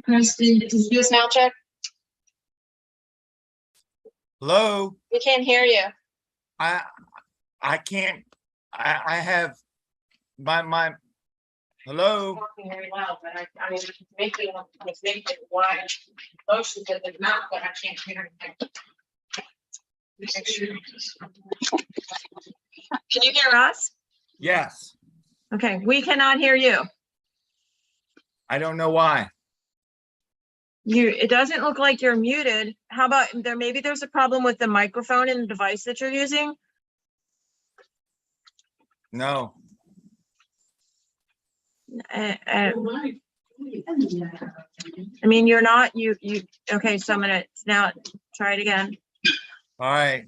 Chris, did you do a sound check? Hello, We can't hear you. I can't, I have my, hello, Talking very loud, but I was making why motions that they're not, but I can't hear anything. Can you hear us? yes, Okay, we cannot hear you. I don't know why. It doesn't look like you're muted. How about maybe there's a problem with the microphone and the device that you're using? No, I mean, you're not, okay, so I'm gonna now try it again. all right,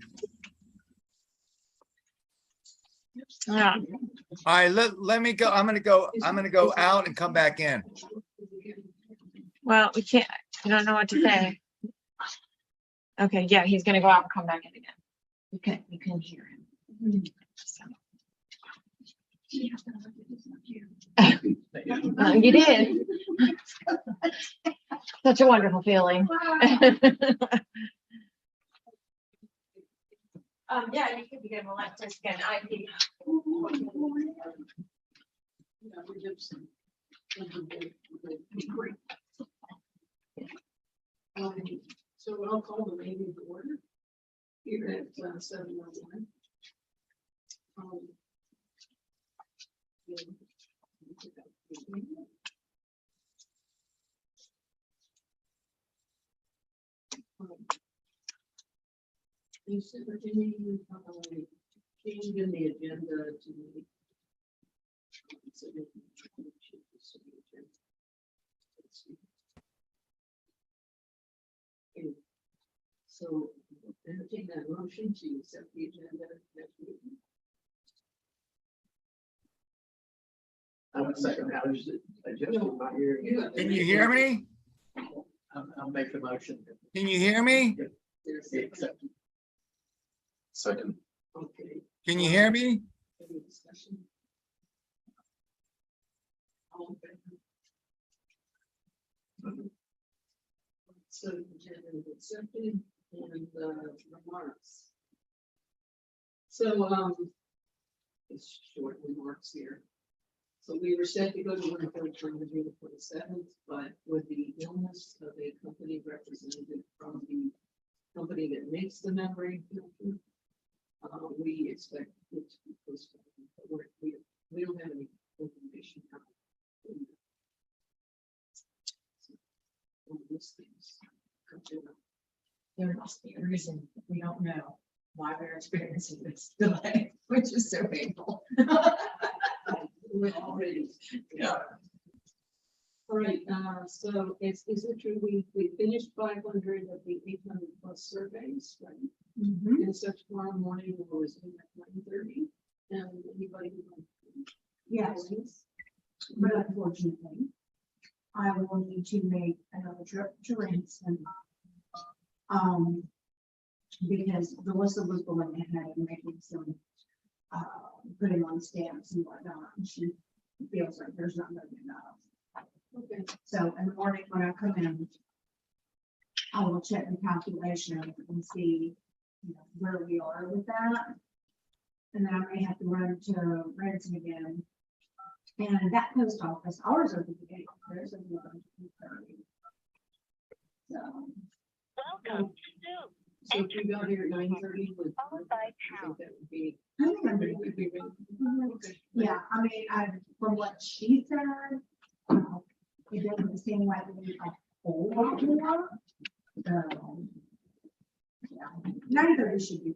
Yeah. all right, let me go, I'm gonna go out and come back in. Well, we can't, I don't know what to say. Okay, yeah, he's gonna go out and come back in again. Okay, you can hear him. You did. Such a wonderful feeling. Yeah, you could begin electric and IP. So I'll call the meeting to order here at 7:01. Is there any change in the agenda to the so entertain that motion to accept the agenda next week. I'm second. How is it? I just am not hearing. Can you hear me? I'll make the motion. Can you hear me? Second. Okay. Can you hear me? Any discussion? All in favor? So the agenda is accepted and remarks. So it's short remarks here. So we were set to go to one third from June 27th, but with the illness of a company representative from the company that makes the membrane filter, we expect it to be postponed. But we don't have any information now. There must be a reason. We don't know why we're experiencing this delay, which is so painful. We're already. Yeah. All right, so is it true we finished 500 of the 800 plus surveys, right? And so tomorrow morning we'll resume at 9:30. And anybody who wants to- Yes, but unfortunately, I will need to make another trip to Ransom. Because Melissa was going ahead and making some, putting on stamps and whatnot, and she feels like there's not gonna be enough. Okay, So in the morning when I come in, I will check the calculation and see, you know, where we are with that. And then I may have to run to Ransom again. And that post office, ours are the beginning, theirs are the 30. So, Welcome to so if we got here at 9:30 would. Followed by I think that would be. I think I'm Everybody doing would be ready. Okay. yeah, I mean, from what she said, it doesn't seem like we need a whole lot more. So, yeah, 9:30 should be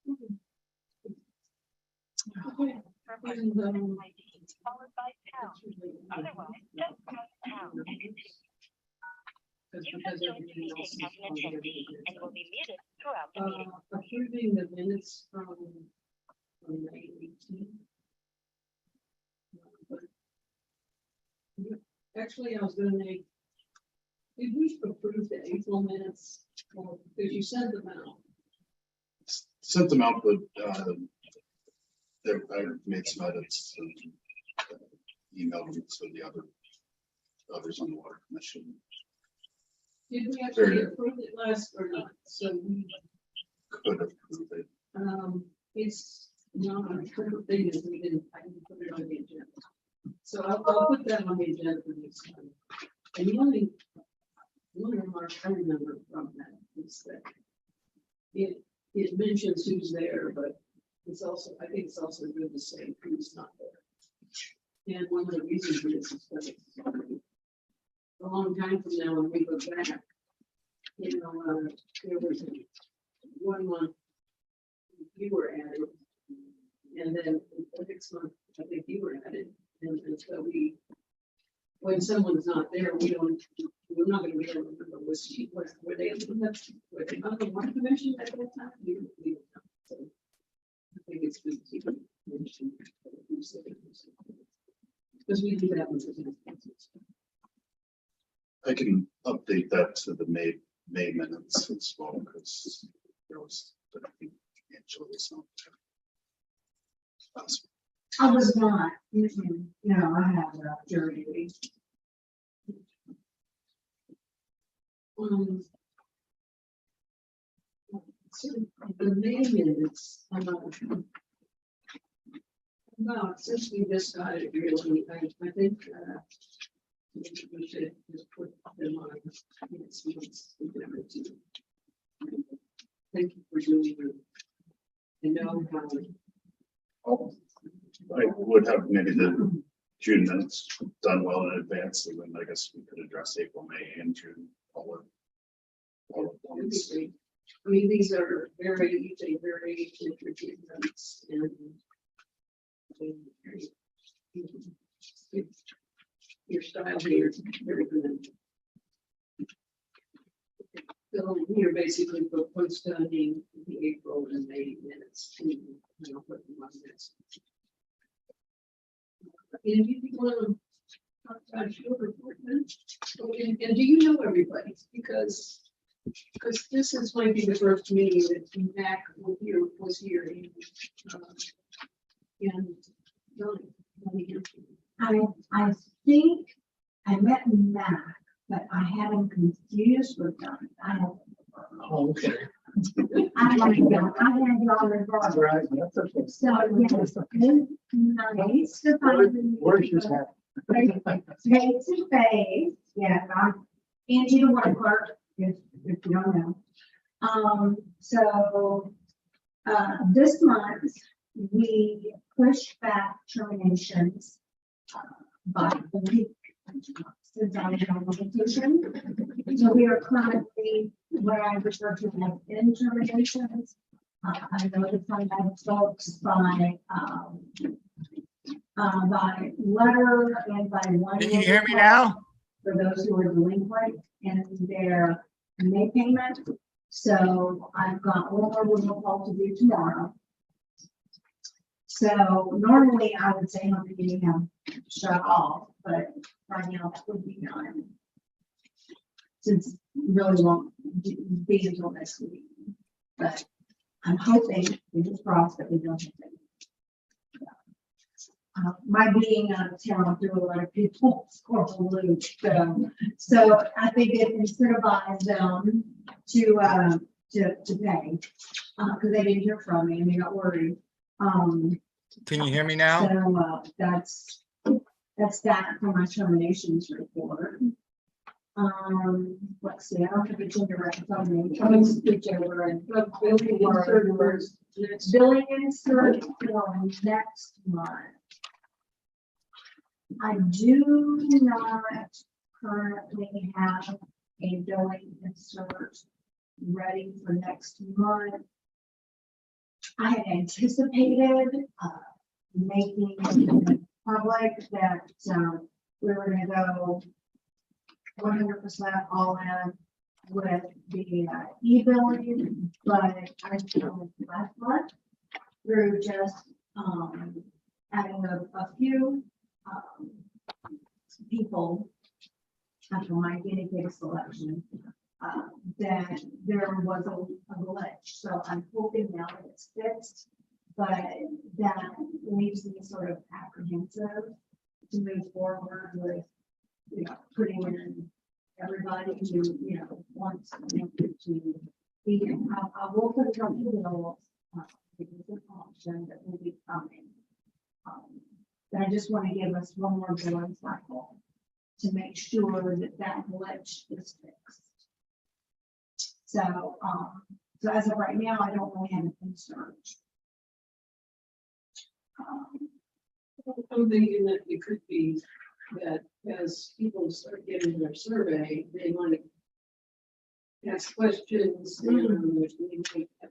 good. Okay. And, followed by pound. Otherwise, just press pound to continue. You have joined the meeting as an attendee and will be muted throughout the meeting. Approving the minutes from May 18th. Actually, I was gonna make, did we approve the April minutes? Or because you sent them out? Sent them out, but I made some edits. Emailed them to the other others on the water commission Did we actually approve it last or not? So we, could approve it. it's not a critical thing is we didn't, I didn't put it on the agenda. So I'll put that on the agenda for next time. And the only, one remark I remember from that is that it mentions who's there, but it's also, I think it's also good to say who's not there. And one of the reasons for this is that a long time from now, when we go back, you know, there was a 1 month you were added, and then the next month, I think you were added, and so when someone's not there, we're not gonna be able to remember were they on the one commission at that time? We don't know. So I think it's good to keep it mentioned. Because we do that with the I can update that to the May minutes as well, because there was, I think, Angela was not there. I was not, I have jury duty. So the main minutes, since we decided really, I think, we should just put them on. Thank you for doing it. I know how. I would have maybe the June minutes done well in advance, and then I guess we could address April, May, and June all at once. I mean, these are very intricate notes and your style here is very good. So you're basically postponing the April and May minutes to, put them on this. And you want to talk about your report then? And do you know everybody? Because this is might be the first meeting that Mac was here in I think I met Mac, but I had him confused with Don. I have. Oh, okay. I like that. I had y'all involved. Right, that's okay. So, yes, good, nice to find you. Where's your hat? Face to face, yeah, Angie the one clerk, if you don't know. This month, we pushed back terminations by a week. Since I was on vacation. So we are currently what I refer to as in terminations. I notified folks by letter and by one. Can you hear me now? For those who are delinquent in their May payment. So I've got one more little call to do tomorrow. So normally I would say how many have shut off, but right now that would be done. Since really won't be until next week. But I'm hoping, fingers crossed, that we don't have to. My being out of town threw a lot of people for a loop. So I think it incentivized them to pay because they didn't hear from me and they got worried. Can you hear me now? So that's that for my terminations report. Let's see, I don't have a gender reconciliation. I'm going to switch over and billing insert form next month. I do not currently have a billing insert ready for next month. I had anticipated making it public that we were going to go 100% all in with the e-billing, but I feel last month through just adding a few people after my guinea pig selection that there was a glitch. So I'm hoping now that it's fixed, but that leaves me sort of apprehensive to move forward with you know, putting in everybody who, you know, wants to be, I will put it on the bill, because it's an option that will be coming. But I just want to give us one more billing cycle to make sure that that glitch is fixed. So, so as of right now, I don't really have a concern. I'm thinking that it could be that as people start getting their survey, they want to ask questions and we might have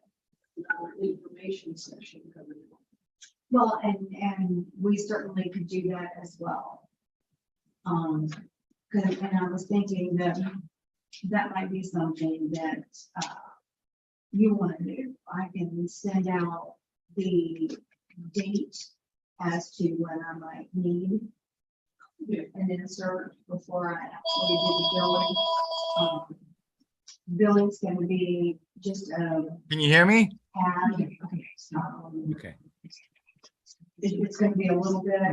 an information session coming up. Well, and we certainly could do that as well. Cause, and I was thinking that that might be something that, you wanna do. I can send out the date as to when I might need an insert before I actually do the billing. Billing's gonna be just a Can you hear me? ad. Okay. It's gonna be a little bit, I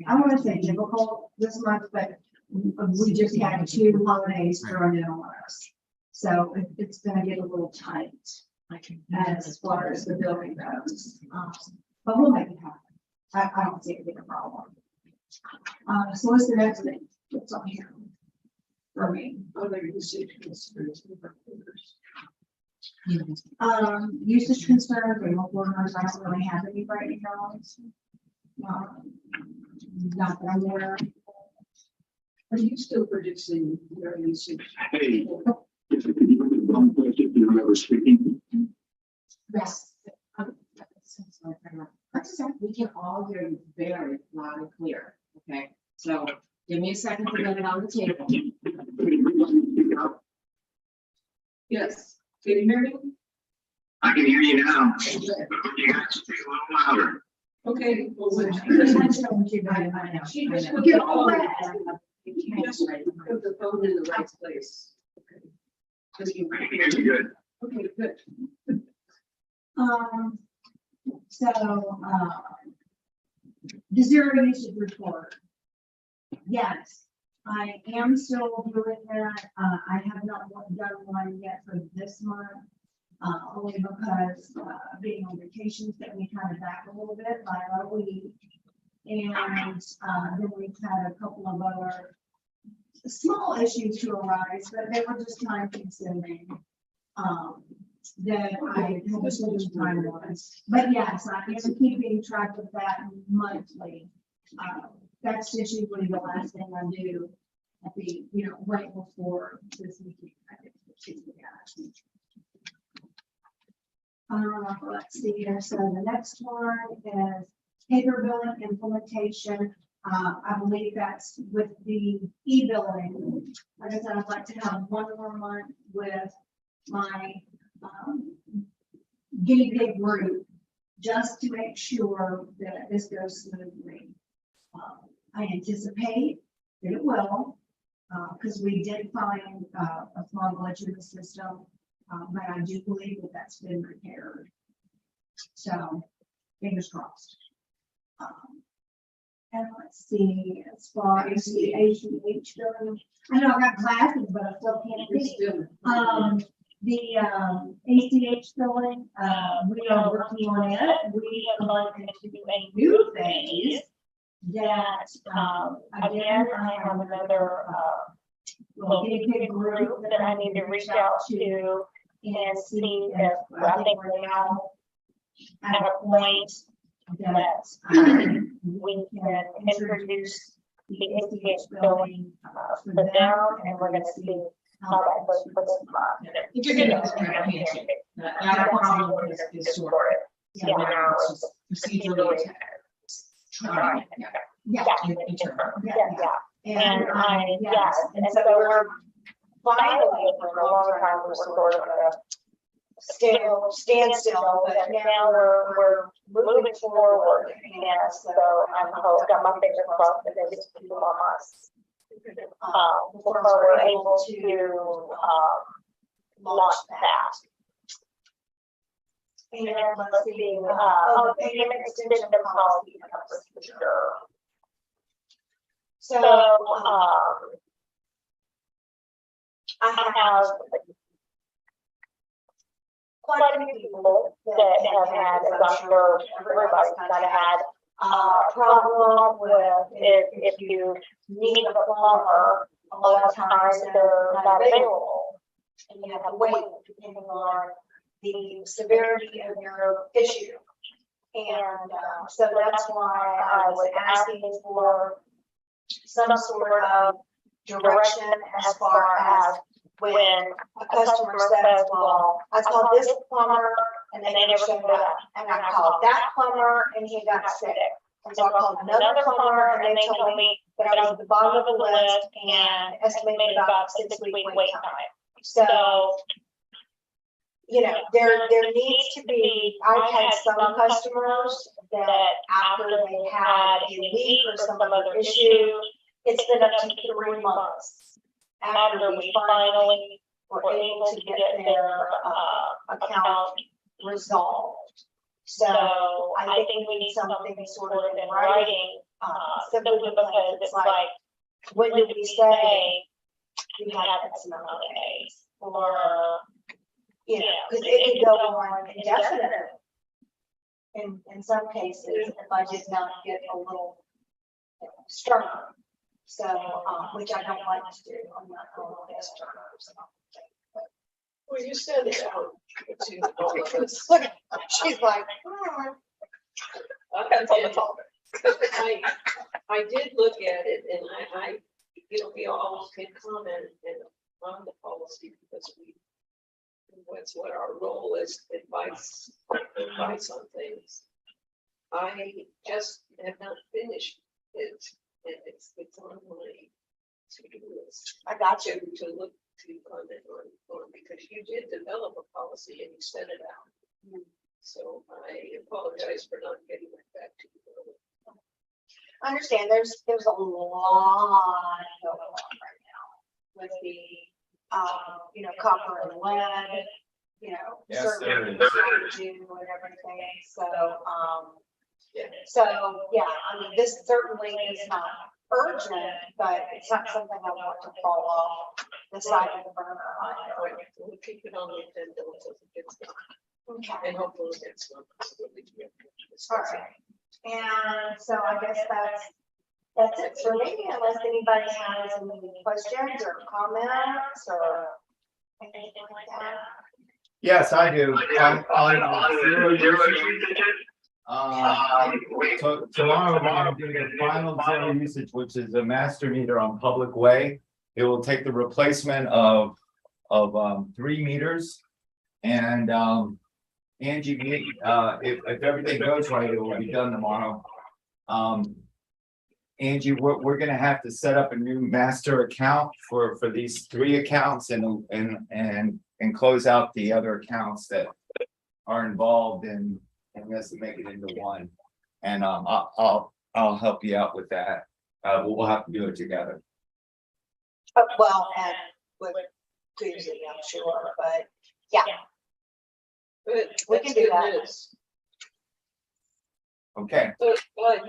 don't wanna say difficult this month, but we just had 2 holidays thrown in on us. So it's gonna get a little tight as far as the billing goes. But we'll make it happen. I don't see it being a problem. So what's the next thing? What's on here? For me. Other usage concerns. Usage concerns or local orders, I don't really have any right now. Not that I'm aware of. Are you still producing your usage? Hey, if you remember speaking, Yes. We can all hear you very loud and clear, okay? So give me a second to get it on the table. Yes. Can you hear me? I can hear you now. But you got to speak a little louder. Okay. Well, when She she just just put Get the all phone- that. You just put the phone in the right place. Okay. Because you. I can hear you good. Okay, good. So, the zero usage report. Yes, I am still doing that. I have not done one yet for this month. Only because, being on vacation set me kind of back a little bit by a week. And, then we've had a couple of other small issues to arise, but they were just time consuming. That I had to spend some time on. But yes, I am keeping track of that monthly. That's just usually the last thing I do at the, you know, right before this meeting. Let's see here. So the next one is paper billing implementation. I believe that's with the e-billing. Like I said, I'd like to have one more month with my guinea pig group, just to make sure that this goes smoothly. I anticipate that it will, because we did find a small glitch in the system, but I do believe that that's been repaired. So, fingers crossed. And let's see, as far as the ACH billing, I know I got glasses, but I still can't You're read. still. The ACH billing, we are working on it. We are going to do a new phase that, again, I have another, well, guinea pig group that I need to reach out to and see if, I think we're now at a point that we can introduce the ACH billing for them, and we're gonna see how that goes for this month. You're getting this right on handshake. That problem is sorted. So now it's just procedurally trying. Yeah, Internal. and Yes, and so we're finally, for a long time, we were sort of at a standstill, but now we're moving forward. And so I'm got my fingers crossed that it's a few more months. Before we're able to, launch that. And let's see, the payment extension policy comes for sure. So, I have quite a few people that have had, as I'm sure everybody's kind of had, problem with if you need a plumber, a lot of times they're not available. And you have to wait depending on the severity of your issue. And so that's why I was asking for some sort of direction as far as when a customer says, well, I called this plumber and they never showed up. And I called that plumber and he got sick. And so I called another plumber and they told me that I was at the bottom of the list and estimated about a 6-week wait time. So, you know, there needs to be, I've had some customers that after they had a leak or some other issue, it's been up to 3 months after we finally were able to get their account resolved. So I think we need something sort of in writing, simply because it's like, when did we say you had X amount of days? Or, you know, because it could go on indefinitely. In some cases, if I did not get a little stronger. So, which I don't like to do. I'm not going to get stronger. Well, you sent it out to all of us. Look, she's like, Depends on the topic. I did look at it and I, you know, we all can comment on the policy because that's what our role is, advice on things. I just have not finished it and it's on my to-do list. I got you. To look to comment on because you did develop a policy and you sent it out. So I apologize for not getting that back to you earlier. I understand there's a lot going on right now with the, you know, copper and lead, you know, Yes, certain there is. June and everything. So, yeah, I mean, this certainly is not urgent, but it's not something I want to fall off the side of the burner. We'll keep it on the agenda until it gets done. Okay. And hopefully next month. All right. And so I guess that's it for me, unless anybody has any questions or comments or anything like that. Yes, I do. So tomorrow we're gonna do the final zero usage, which is a master meter on public way. It will take the replacement of 3 meters. And Angie, if everything goes right, it will be done tomorrow. Angie, we're gonna have to set up a new master account for these 3 accounts and close out the other accounts that are involved in this and make it into one. And I'll help you out with that. We'll have to do it together. Well, and with Tuesday, I'm sure, but yeah, Good. We That's can do good that. news. Okay. So,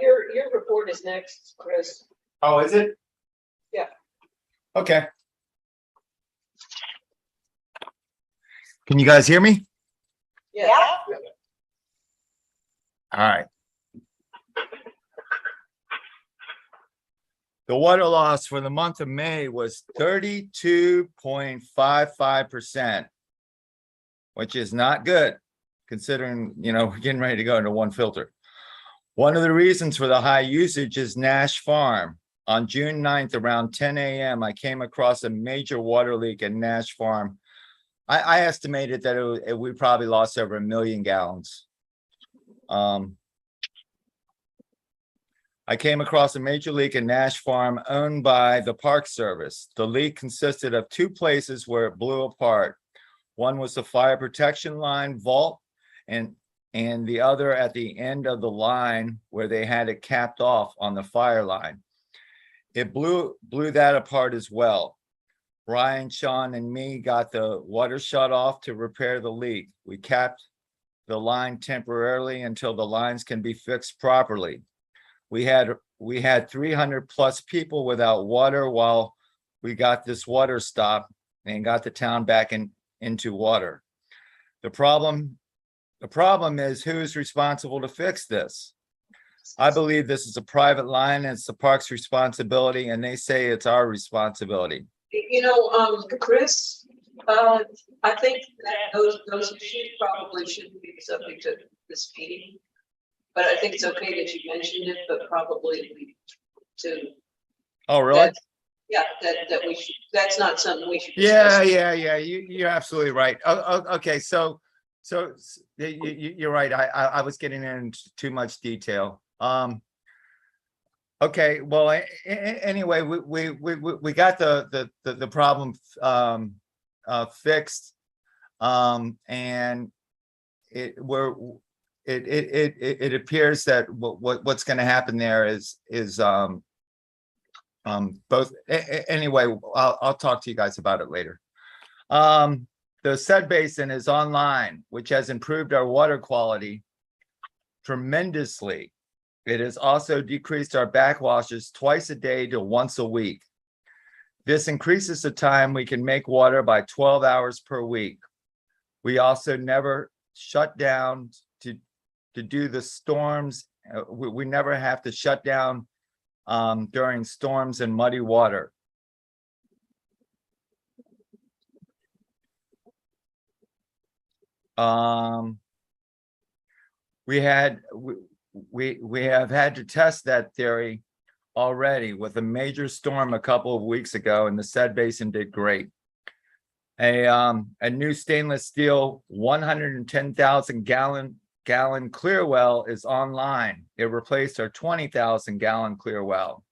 your report is next, Chris. Oh, is it? Yeah. Okay. Can you guys hear me? yeah. All right. The water loss for the month of May was 32.55%, which is not good considering, you know, we're getting ready to go into one filter. One of the reasons for the high usage is Nash Farm. On June 9th, around 10 a.m., I came across a major water leak at Nash Farm. I estimated that we probably lost over 1 million gallons. I came across a major leak in Nash Farm owned by the Park Service. The leak consisted of 2 places where it blew apart. One was the fire protection line vault and the other at the end of the line where they had it capped off on the fire line. It blew that apart as well. Brian, Sean, and me got the water shut off to repair the leak. We capped the line temporarily until the lines can be fixed properly. we had 300 plus people without water while we got this water stop and got the town back into water. The problem is who's responsible to fix this? I believe this is a private line and it's the park's responsibility, and they say it's our responsibility. You know, Chris, I think that those issues probably shouldn't be subject to this meeting. But I think it's okay that you mentioned it, but probably to, Oh, really? that, yeah, that we should, that's not something we should. discuss. Yeah. You're absolutely right. Okay, so you're right. I was getting into too much detail. Okay, well, anyway, we got the problem fixed. And it appears that what's going to happen there is both. Anyway, I'll talk to you guys about it later. The Sud Basin is online, which has improved our water quality tremendously. It has also decreased our backwashes twice a day to once a week. This increases the time we can make water by 12 hours per week. We also never shut down to do the storms. We never have to shut down during storms and muddy water. We have had to test that theory already with a major storm a couple of weeks ago, and the Sud Basin did great. A new stainless steel 110,000 gallon clear well is online. It replaced our 20,000 gallon clear well,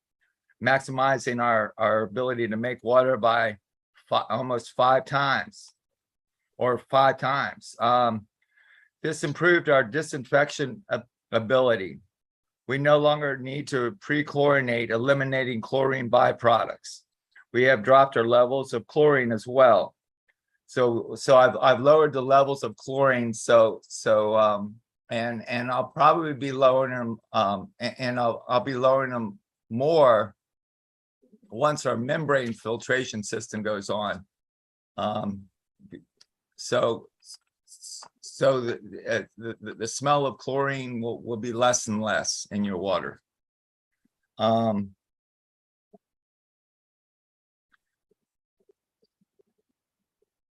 maximizing our ability to make water by almost 5 times. This improved our disinfection ability. We no longer need to pre-chlorinate, eliminating chlorine byproducts. We have dropped our levels of chlorine as well. So I've lowered the levels of chlorine. And I'll probably be lowering them. And I'll be lowering them more once our membrane filtration system goes on. So the smell of chlorine will be less and less in your water.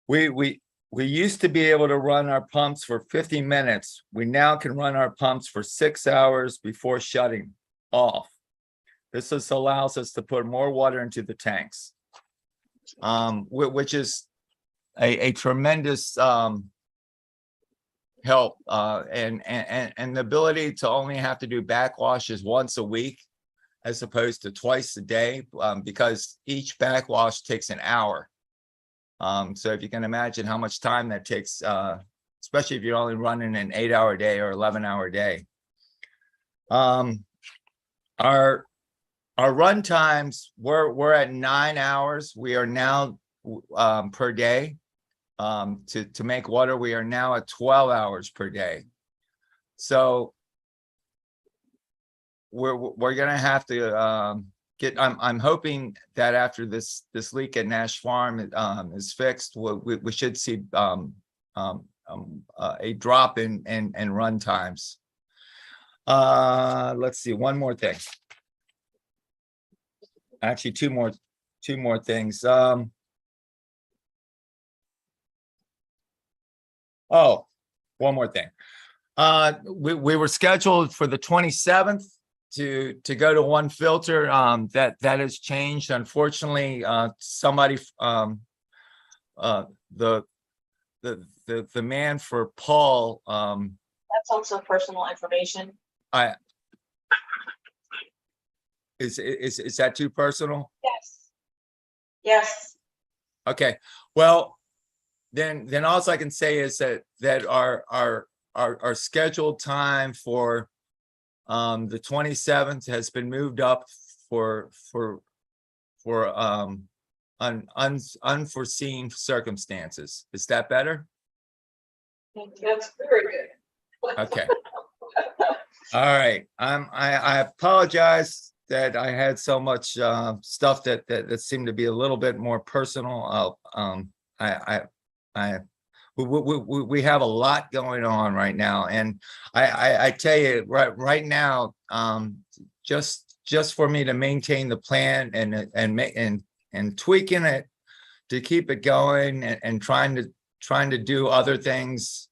We used to be able to run our pumps for 50 minutes. We now can run our pumps for 6 hours before shutting off. This just allows us to put more water into the tanks, which is a tremendous help, and the ability to only have to do backwashes once a week as opposed to twice a day, because each backwash takes an hour. So if you can imagine how much time that takes, especially if you're only running an 8-hour day or 11-hour day. Our run times, we're at 9 hours. We are now per day. To make water, we are now at 12 hours per day. So we're gonna have to I'm hoping that after this leak at Nash Farm is fixed, we should see a drop in run times. Let's see, one more thing. Actually, two more things. Oh, one more thing. We were scheduled for the 27th to go to one filter. That has changed. Unfortunately, somebody, the man for Paul, That's also personal information. is that too personal? Yes. Yes. Okay, well, then all I can say is that our scheduled time for the 27th has been moved up for unforeseen circumstances. Is that better? That's very good. Okay. All right, I apologize that I had so much stuff that seemed to be a little bit more personal. We have a lot going on right now, and I tell you, right now, just for me to maintain the plan and tweaking it to keep it going and trying to do other things.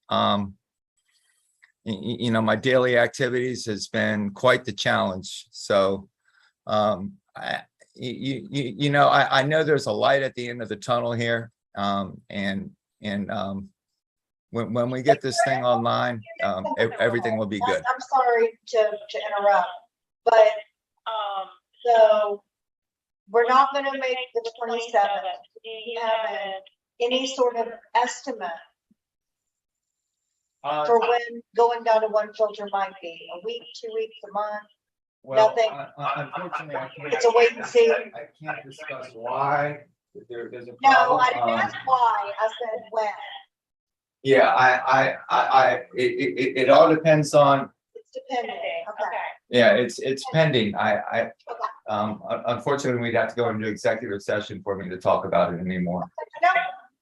You know, my daily activities has been quite the challenge. So, I know there's a light at the end of the tunnel here. When we get this thing online, everything will be good. I'm sorry to interrupt, but, so we're not gonna make the 27th. Do you have any sort of estimate for when going down to one filter might be? A week, 2 weeks, a month? Well, nothing. unfortunately, I can't. It's a wait and see. I can't discuss why. There's a No, problem. I didn't ask why, I said when. Yeah, it all depends on, It's dependent, okay. yeah, it's pending. Unfortunately, we'd have to go into executive session for me to talk about it anymore. No,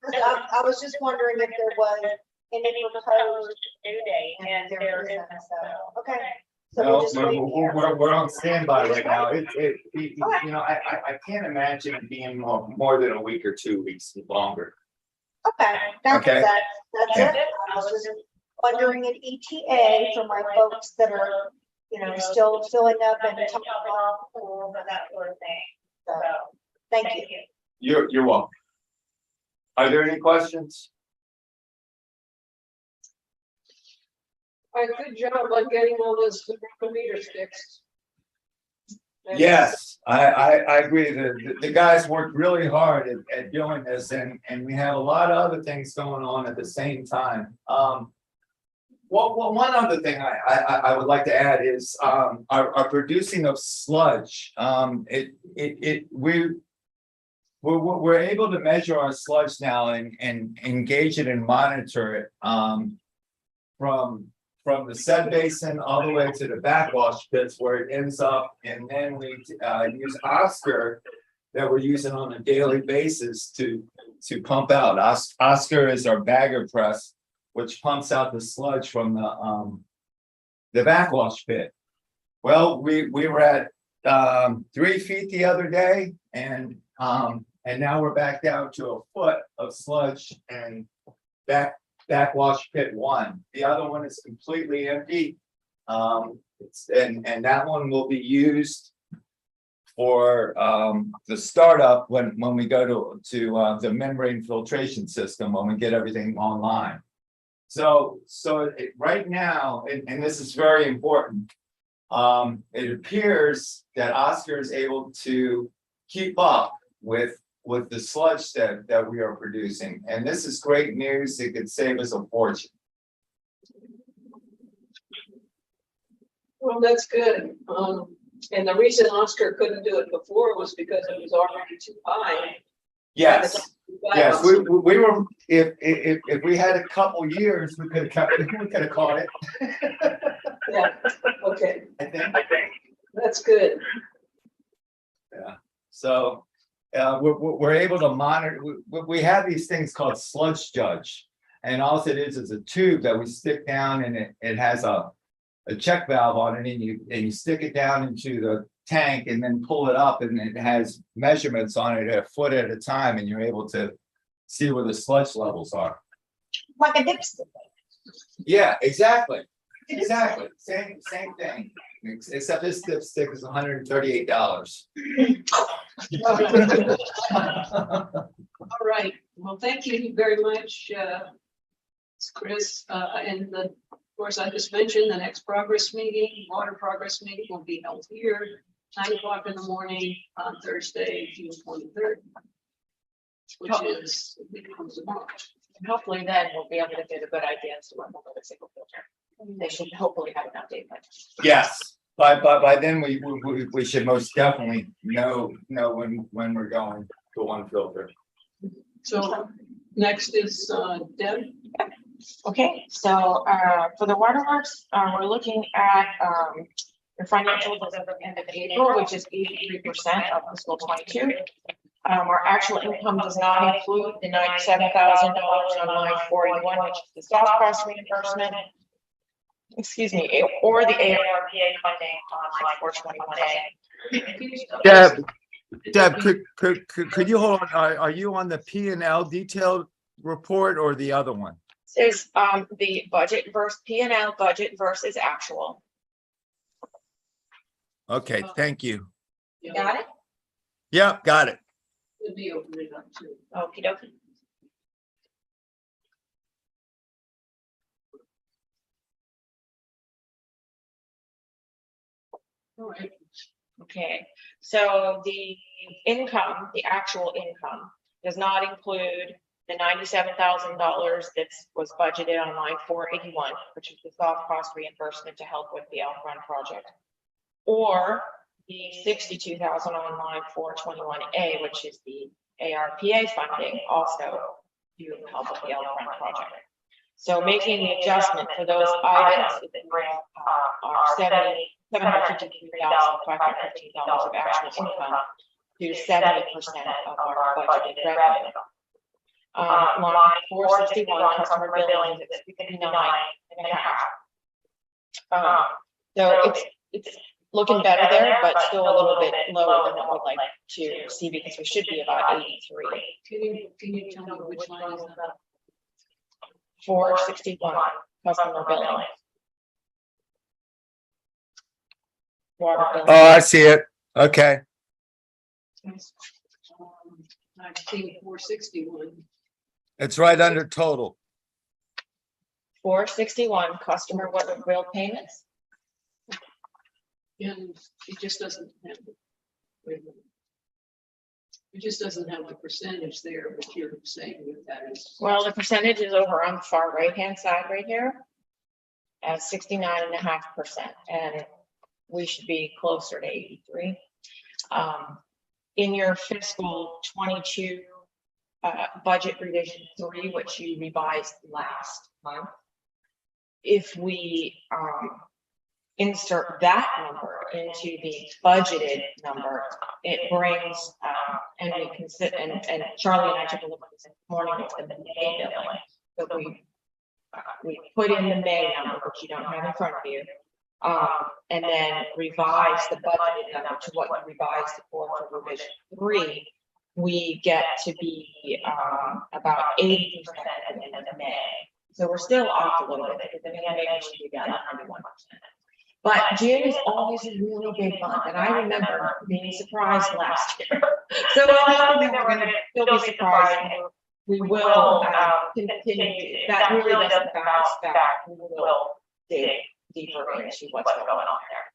I was just wondering if there was any proposed due date, and there isn't, so, okay. So No, we'll just wait here. we're on standby right now. I can't imagine it being more than a week or 2 weeks longer. Okay, that's Okay. that's Yeah. it. I was just wondering an ETA for my folks that are, still filling up and talking about pools and that sort of thing. So, So, thank you. You're welcome. Are there any questions? All right, good job on getting all those meters fixed. Yes, I agree. The guys worked really hard at doing this, and we have a lot of other things going on at the same time. Well, one other thing I would like to add is our producing of sludge. We're able to measure our sludge now and engage it and monitor it from the set basin all the way to the backwash pits where it ends up, and then we use Oscar that we're using on a daily basis to pump out. Oscar is our bagger press, which pumps out the sludge from the backwash pit. Well, we were at 3 feet the other day, and now we're back down to a foot of sludge and backwash pit 1. The other one is completely empty. And that one will be used for the startup when we go to the membrane filtration system, when we get everything online. So right now, and this is very important, it appears that Oscar is able to keep up with the sludge that we are producing. And this is great news. It could save us a fortune. Well, that's good. And the reason Oscar couldn't do it before was because it was already too high. Yes, yes, we were, if we had a couple years, we could have caught it. Yeah, okay, I think. that's good. Yeah, so we're able to monitor. We have these things called sludge judge, and all it is a tube that we stick down, and it has a check valve on it, and you stick it down into the tank and then pull it up, and it has measurements on it a foot at a time, and you're able to see where the sludge levels are. Like a dipstick. Yeah, exactly. Same thing. Except this dipstick is $138. All right, well, thank you very much, Chris. And of course, I just mentioned the next progress meeting, water progress meeting will be held here, 9 o'clock in the morning on Thursday, June 23rd. Which is a week from tomorrow. And hopefully then we'll be able to get a good idea as to when we'll go to single filter. They should hopefully have an update by then. Yes, by then we should most definitely know when we're going to one filter. So next is Deb. Okay, so, for the waterworks, we're looking at, your financials as of the end of April, which is 83% of fiscal 22. Our actual income does not include the $97,000 on line 41, which is the soft cost reimbursement. Excuse me, or the ARPA funding on line 421A. Deb, could you hold on? Are you on the P and L detailed report or the other one? There's, the budget versus P and L budget versus actual. Okay, thank you. Yeah, Got it? Yep, got it. Let me open it up too. Okey dokey. All right. Okay, so the income, the actual income, does not include the $97,000 that was budgeted on line 481, which is the soft cost reimbursement to help with the Elk Run project. Or the 62,000 on line 421A, which is the ARPA funding also to help with the Elk Run project. So making the adjustment for those items, it brings our $753,515 of actual income to 70% of our budgeted revenue. Line 461, customer billings is 59.5. So it's looking better there, but still a little bit lower than what we'd like to see, because we should be about 83. Can you tell me which line is that? 461, customer billing. Water billing. Oh, I see it. Okay. I've seen 461. It's right under total. 461, customer water bill payments. And it just doesn't have the, wait a minute. It just doesn't have the percentage there, but you're saying that that is. Well, the percentage is over on the far right-hand side right here at 69.5%, and we should be closer to 83. In your fiscal 22 budget revision 3, which you revised last month, if we insert that number into the budgeted number, it brings, and we can sit and Charlie and I took a look at this morning with the May billing. So we put in the May number, which you don't have in front of you, and then revise the budgeted number to what you revised it for revision 3. We get to be about 80% at the end of May. So we're still off a little bit, because then May should be about 91%. But June is always a really big month, and I remember being surprised last year. So I'm hoping that we're gonna still be surprised. We will continue, that really doesn't bounce back. We will dig deeper into what's going on there.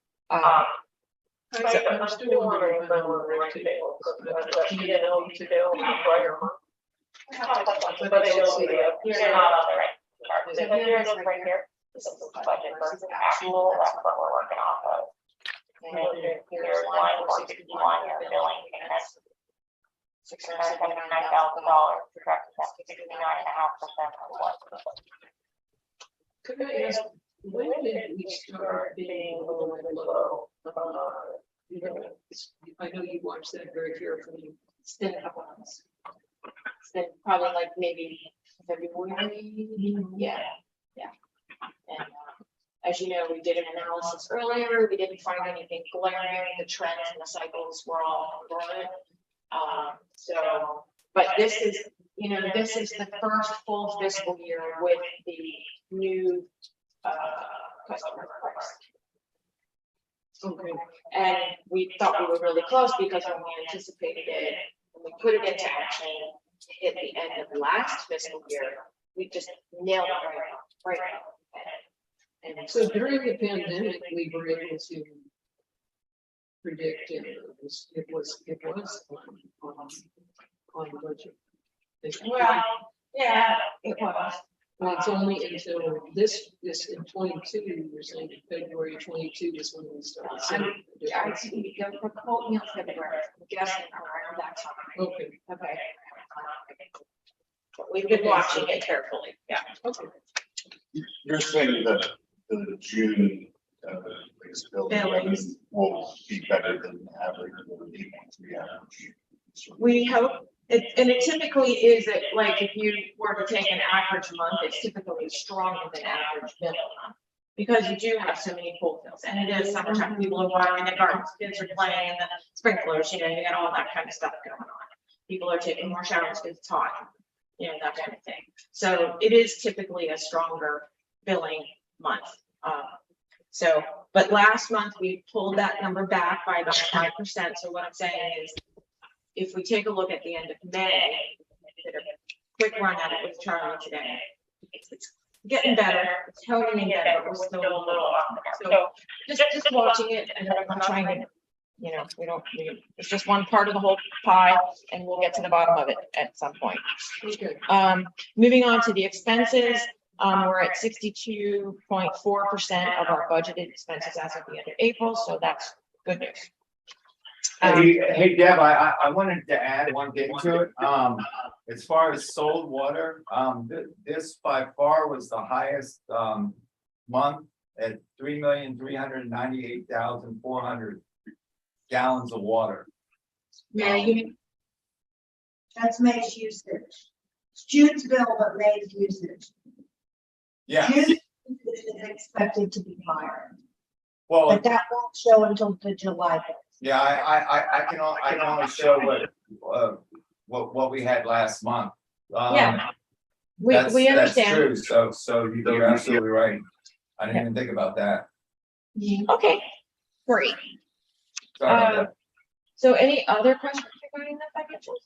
I'm still wondering when we're ready to. But it will be, you're not on the right part. So here it is right here. This is the budget versus actual, that's what we're working off of. And then here's line 461, your billing, and that's $679,000, correct, that's 69.5% of what. Could I ask, when did we start being a little bit low? You know, I know you watched that very carefully. It's been a couple months. It's been probably like maybe February. Yeah. And as you know, we did an analysis earlier. We didn't find anything glaring. The trends and the cycles were all good. So, but this is, this is the first full fiscal year with the new customer price. Okay. And we thought we were really close, because when we anticipated it, when we put it into action at the end of last fiscal year, we just nailed it right now. And So during the pandemic, we were able to predict, it was on budget. well, yeah, it was. Well, it's only until this in 22, you were saying in February 22 is when we started. seeing the I difference. see, you go for quote me on February, I'm guessing around that time. Okay, Okay. we've been watching it carefully, yeah. You're saying that the June, Billings. will be better than average, or the average. We hope, and it typically is that, like, if you were to take an average month, it's typically stronger than average middle month. Because you do have so many pool fills, and it is summertime, people are watering their gardens, kids are playing, and the sprinklers, you know, you got all that kind of stuff going on. People are taking more showers because it's hot, you know, that kind of thing. So it is typically a stronger billing month. So, but last month we pulled that number back by about 5%. So what I'm saying is, if we take a look at the end of May, did a quick run at it with Charlie today. It's getting better, it's toning in better, but we're still a little off. So just watching it, and I'm trying to, you know, it's just one part of the whole pie, and we'll get to the bottom of it at some point. Moving on to the expenses, we're at 62.4% of our budgeted expenses as of the end of April, so that's good news. Hey Deb, I wanted to add one thing to it. As far as sold water, this by far was the highest month at 3,398,400 gallons of water. That's May's usage. It's June's bill, but May's usage. Yeah, June's usage is expected to be higher, well, but that won't show until the July bill. yeah, I can only show what we had last month. Yeah. That's We understand. true. So you're absolutely right. I didn't even think about that. Okay, great. Sorry about that. So any other questions regarding the financials?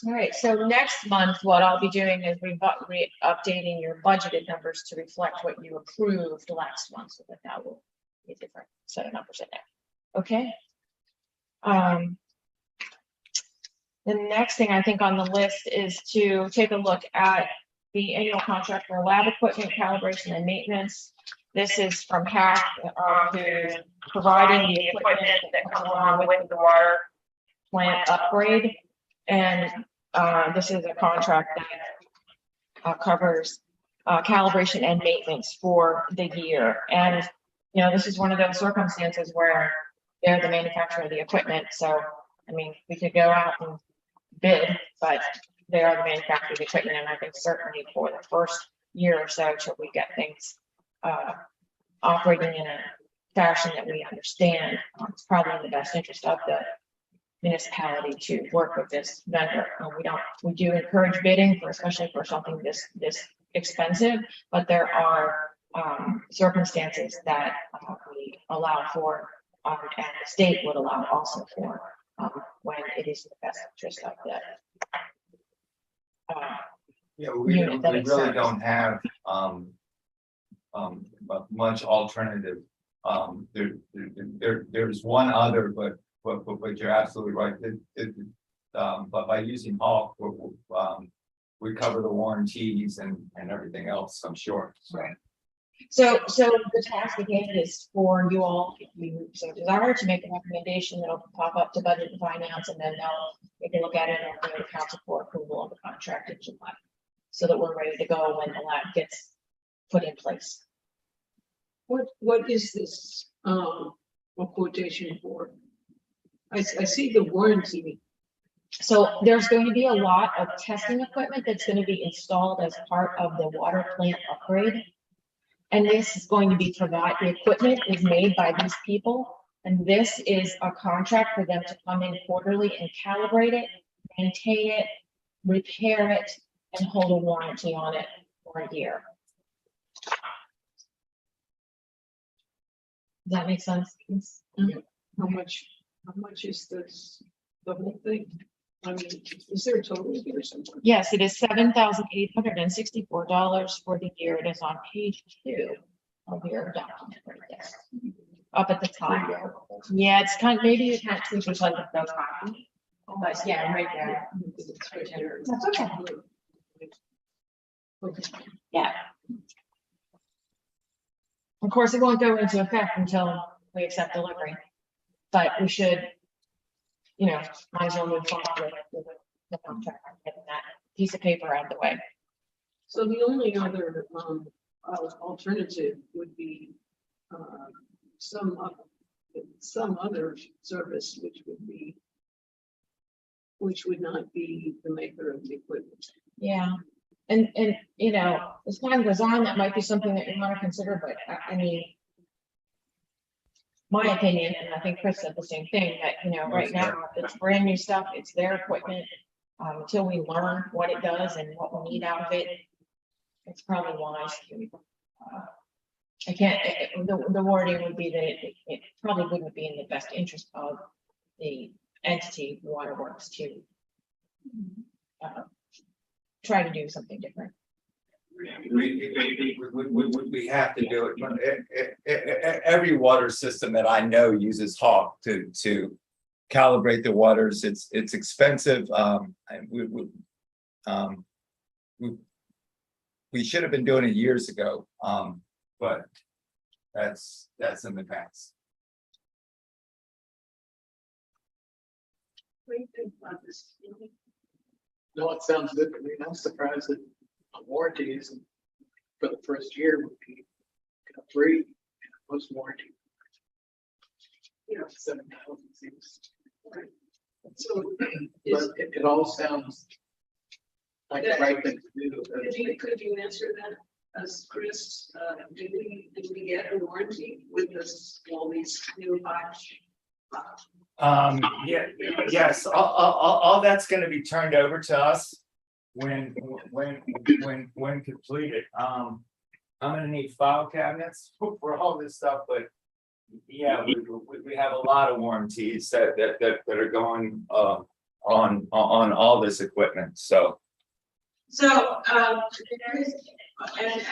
All right, so next month, what I'll be doing is updating your budgeted numbers to reflect what you approved last month, so that will be a different set of numbers in there. Okay. The next thing I think on the list is to take a look at the annual contract for lab equipment calibration and maintenance. This is from HAC, who's providing the equipment that comes along with the water plant upgrade. And this is a contract that covers calibration and maintenance for the year. And, you know, this is one of those circumstances where they're the manufacturer of the equipment. So, I mean, we could go out and bid, but they are the manufacturer of the equipment. And I think certainly for the first year or so, till we get things operating in a fashion that we understand, it's probably in the best interest of the municipality to work with this vendor. We do encourage bidding for, especially for something this expensive, but there are circumstances that we allow for, and the state would allow also for, when it is in the best interest of the Yeah, we unit that really it serves. don't have much alternative. There's one other, but you're absolutely right. But by using Hawk, we cover the warranties and everything else, I'm sure. Right. So the task at hand is for you all, if you so desire, to make a recommendation that'll pop up to budget and finance, and then we can look at it and go to council for approval of the contract in July, so that we're ready to go when the lab gets put in place. What is this, a quotation for? I see the warranty. So there's going to be a lot of testing equipment that's going to be installed as part of the water plant upgrade. And this is going to be the equipment is made by these people. And this is a contract for them to come in quarterly and calibrate it, maintain it, repair it, and hold a warranty on it for a year. Does that make sense? How much is this, the whole thing? I mean, is there a total here somewhere? Yes, it is $7,864 for the year. It is on page 2 of your document right there. Up at the top. Yeah, it's kind of, maybe you can't see which like the copy. But yeah, right there. It's right there. That's okay. Yeah. Of course, it won't go into effect until we accept delivery, but we should, you know, might as well move forward with the contract, getting that piece of paper out of the way. So the only other, alternative would be, some other service, which would not be the maker of the equipment. Yeah, and, you know, as time goes on, that might be something that you want to consider, but I mean, my opinion, and I think Chris said the same thing, that, you know, right now, it's brand new stuff, it's their equipment. Until we learn what it does and what we need out of it, it's probably wise to, I can't, the wording would be that it probably wouldn't be in the best interest of the entity, Waterworks, to try to do something different. We have to do it. Every water system that I know uses Hawk to calibrate the waters. It's expensive. We should have been doing it years ago, but that's in the past. What do you think about this? No, it sounds good to me. I'm surprised that a warranty isn't for the first year would be free, most warranty. You know, 7,000 seems. So But it all sounds like the right thing to do. could you answer that, as Chris, did we get a warranty with this, all these new pipes? Yes, all that's gonna be turned over to us when completed. I'm gonna need file cabinets for all this stuff, but yeah, we have a lot of warranties that are going on all this equipment, so. So, and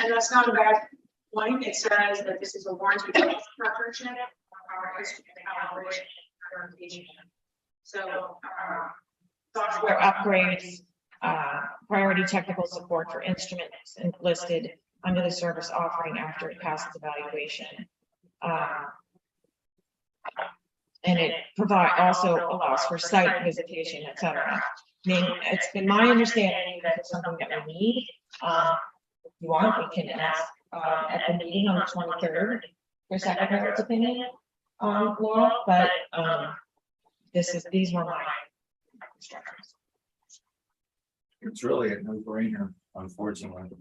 that's not a bad point. It says that this is a warranty preparation, our history of calibration, verification. So, Software upgrades, priority technical support for instruments listed under the service offering after it passes evaluation. And it also allows for site visitation, et cetera. I mean, it's been my understanding that it's something that we need. If you want, we can ask at the meeting on the 23rd for Secretary's opinion, Laura, but these were my instructions. It's really a no-brainer, unfortunately.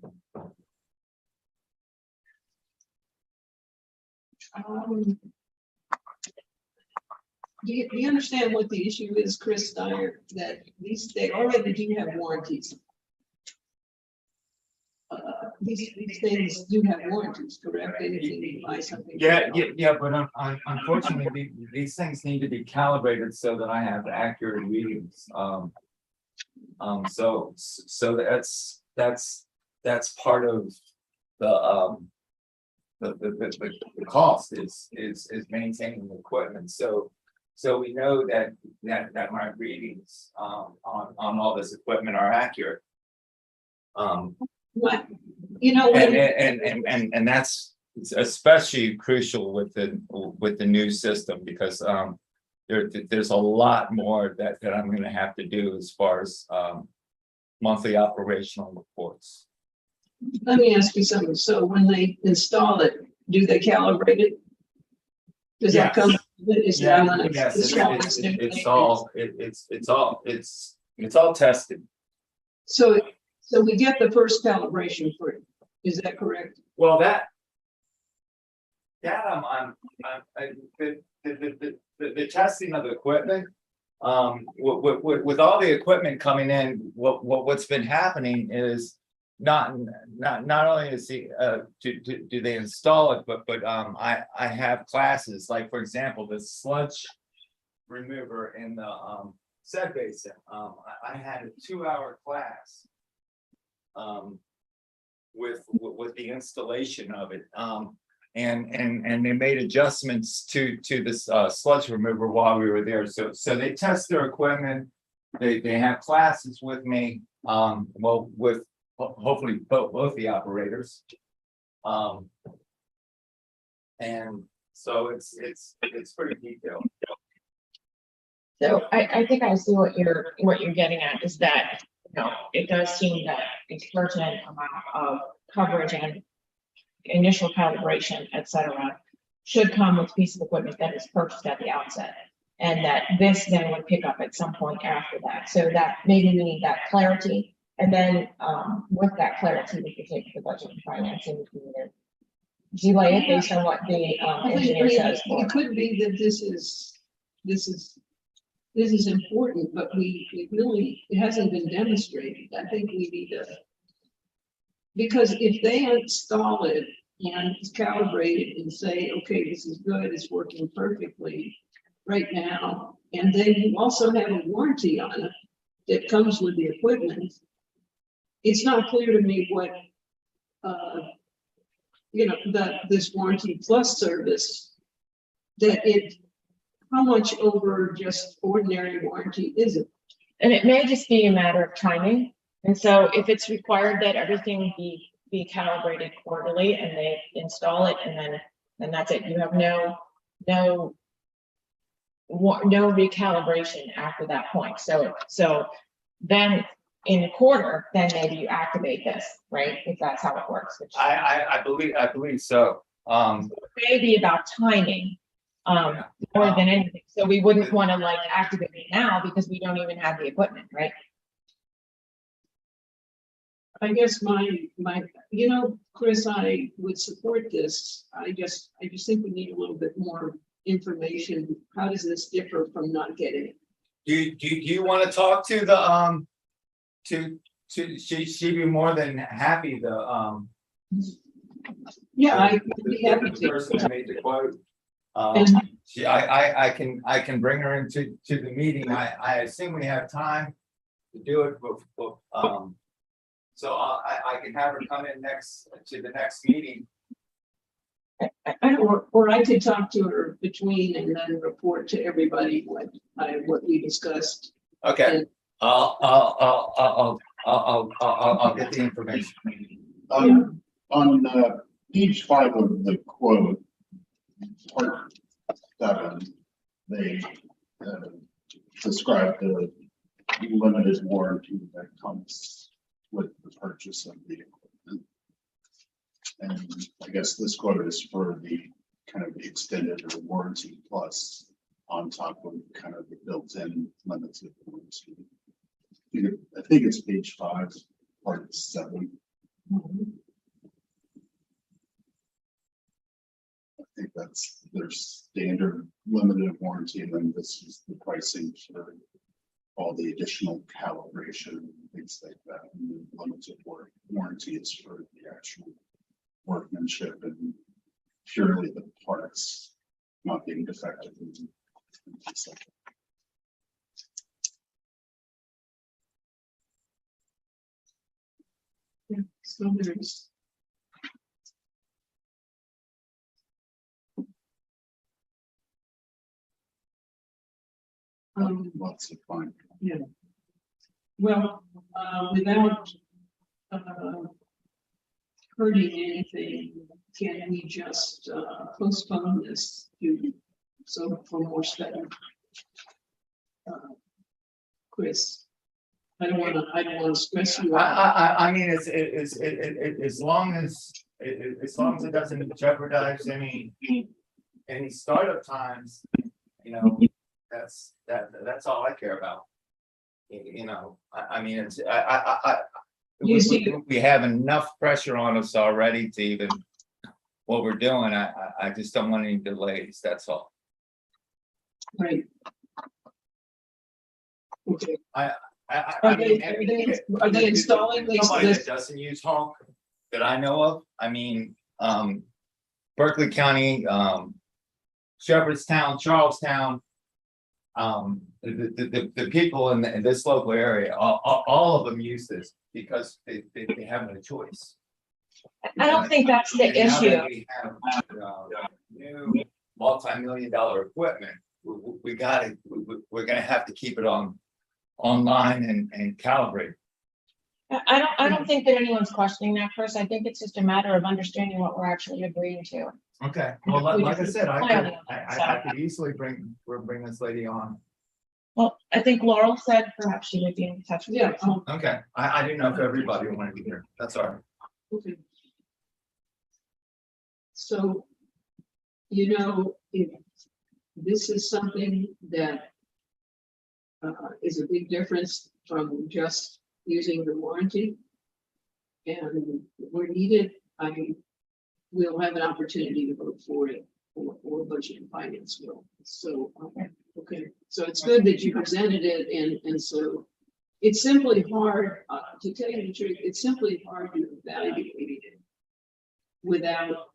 Do you understand what the issue is, Chris Dyer, that they already do have warranties? These things do have warranties, correct? Anything you buy something. Yeah, but unfortunately, these things need to be calibrated so that I have accurate readings. So that's part of the cost is maintaining the equipment. So we know that my readings on all this equipment are accurate. What, you know, And that's especially crucial with the new system, because there's a lot more that I'm gonna have to do as far as monthly operational reports. let me ask you something. So when they install it, do they calibrate it? Does that come? Is that on a- Yes, is that on a new it's thing? all tested. So we get the first calibration for it. Is that correct? Well, the testing of the equipment, with all the equipment coming in, what's been happening is not only is do they install it, but I have classes, like, for example, the sludge remover in the Sed Basin. I had a 2-hour class with the installation of it. And they made adjustments to this sludge remover while we were there. So they test their equipment. They have classes with me. Well, with hopefully both the operators. And so it's pretty detailed. So I think I see what you're getting at is that, you know, it does seem that a certain amount of coverage and initial calibration, et cetera, should come with a piece of equipment that is purchased at the outset. And that this then would pick up at some point after that. So that maybe we need that clarity. And then with that clarity, we can take the budget and finance and we can either delay it based on what the I think engineer says. it could be that this is important, but it hasn't been demonstrated. I think we need to. Because if they install it and it's calibrated and say, okay, this is good, it's working perfectly right now, and then you also have a warranty on it that comes with the equipment, it's not clear to me what, that this warranty plus service, how much over just ordinary warranty is it? And it may just be a matter of timing. And so if it's required that everything be calibrated quarterly and they install it and then that's it, you have no recalibration after that point. So then in a quarter, then maybe you activate this, right? If that's how it works. Which I believe so. maybe about timing, more than anything. So we wouldn't want to like activate it now because we don't even have the equipment, right? I guess Chris, I would support this. I just think we need a little bit more information. How does this differ from not getting it? Do you want to talk to the she'd be more than happy to Yeah, I'd be happy the person to. that made the quote. And- I can bring her into the meeting. I assume we have time to do it, but so I can have her come in to the next meeting. Or I could talk to her between and then report to everybody what we discussed. Okay, I'll get the information. On page 5 of the quote, part 7, they describe the limited warranty that comes with the purchase of the equipment. And I guess this quote is for the kind of extended or warranty plus on top of kind of the built-in limited warranty. I think it's page 5, part 7. I think that's their standard limited warranty, and then this is the pricing for all the additional calibration and things like that. And the limited warranty is for the actual workmanship and purely the parts not being defective and things like that. Yeah, so there's. Lots of fun. Yeah. Well, without hurting anything, can we just postpone this for more study? Chris, I don't want to stress you out. I mean, it's as long as it doesn't jeopardize any startup times, you know, that's all I care about. You know, I mean, it's we have enough pressure on us already to even what we're doing. I just don't want any delays. That's all. Right. Okay. Are they installing these? Somebody that doesn't use Honk that I know of. I mean, Berkeley County, Shepherdstown, Charlestown, the people in this local area, all of them use this because they have no choice. I don't think that's the And now issue. that we have new multi-million-dollar equipment, we're gonna have to keep it online and calibrate. I don't think that anyone's questioning that, Chris. I think it's just a matter of understanding what we're actually agreeing to. Okay, well, We like I just said, planning on it, I could easily bring this lady on Well, I think Laurel said perhaps she would be in touch with you. Yeah, Okay, I didn't know if everybody wanted to hear. That's all right. okay. So, you know, if this is something that is a big difference from just using the warranty. And where needed, we'll have an opportunity to vote for it, or budget and finance will. So, okay, so it's good that you presented it, and so it's simply hard, to tell you the truth, it's simply hard to evaluate it without,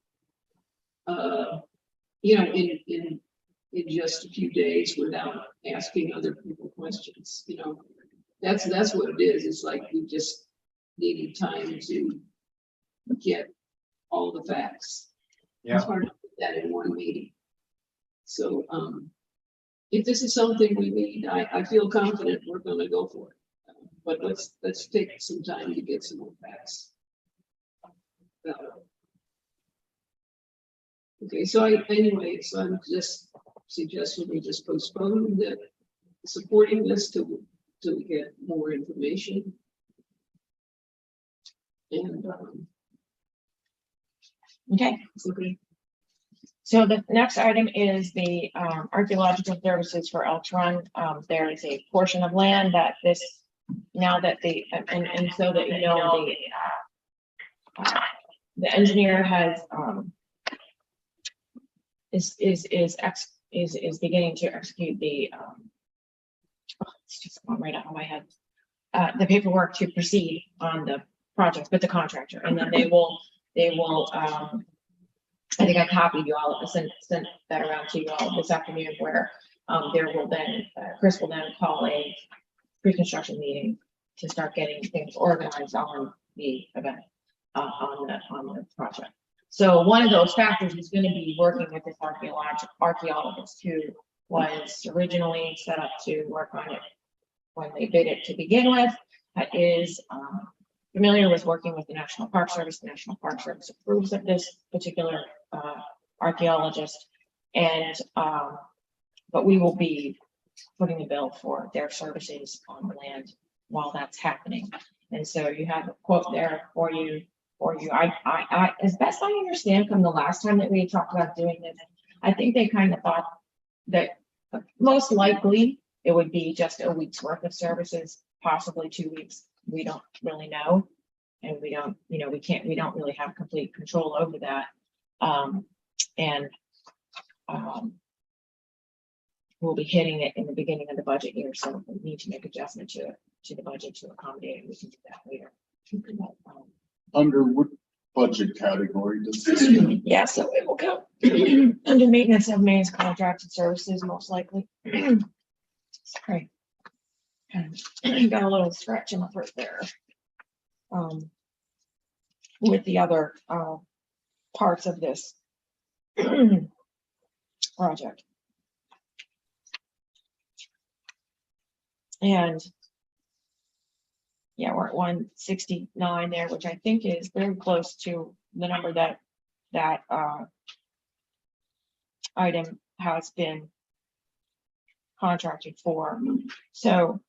you know, in just a few days, without asking other people questions, you know. That's what it is. It's like we just needed time to get all the facts. Yeah. It's hard to put that in one meeting. So, if this is something we need, I feel confident we're gonna go for it. But let's take some time to get some more facts. Okay, so anyway, so I'm just suggesting we just postpone the supporting this till we get more information. And, Okay, okay, so the next item is the archaeological services for Elks Run. There is a portion of land that this, now that and so that you know, the engineer has is beginning to execute the it's just going right out of my head, the paperwork to proceed on the project with the contractor, and then they will I think I copied you all, sent that around to you all this afternoon, where there will then Chris will then call a pre-construction meeting to start getting things organized on the event, on the project. So one of those factors is going to be working with this archaeologist who was originally set up to work on it when they bid it to begin with, is familiar with working with the National Park Service. The National Park Service approves of this particular archaeologist, and but we will be putting the bill for their services on the land while that's happening. And so you have a quote there for you. I, as best I understand from the last time that we talked about doing this, I think they kind of thought that most likely it would be just a week's worth of services, possibly 2 weeks. We don't really know. And we don't, you know, we don't really have complete control over that. We'll be hitting it in the beginning of the budget year, so we need to make adjustment to the budget to accommodate it. We can do that later. Under what budget category does this? Yeah, so it will go under maintenance of mains contracted services, most likely. Sorry. Got a little stretch in my throat there. With the other parts of this project. And yeah, we're at 169 there, which I think is very close to the number that item has been contracted for. So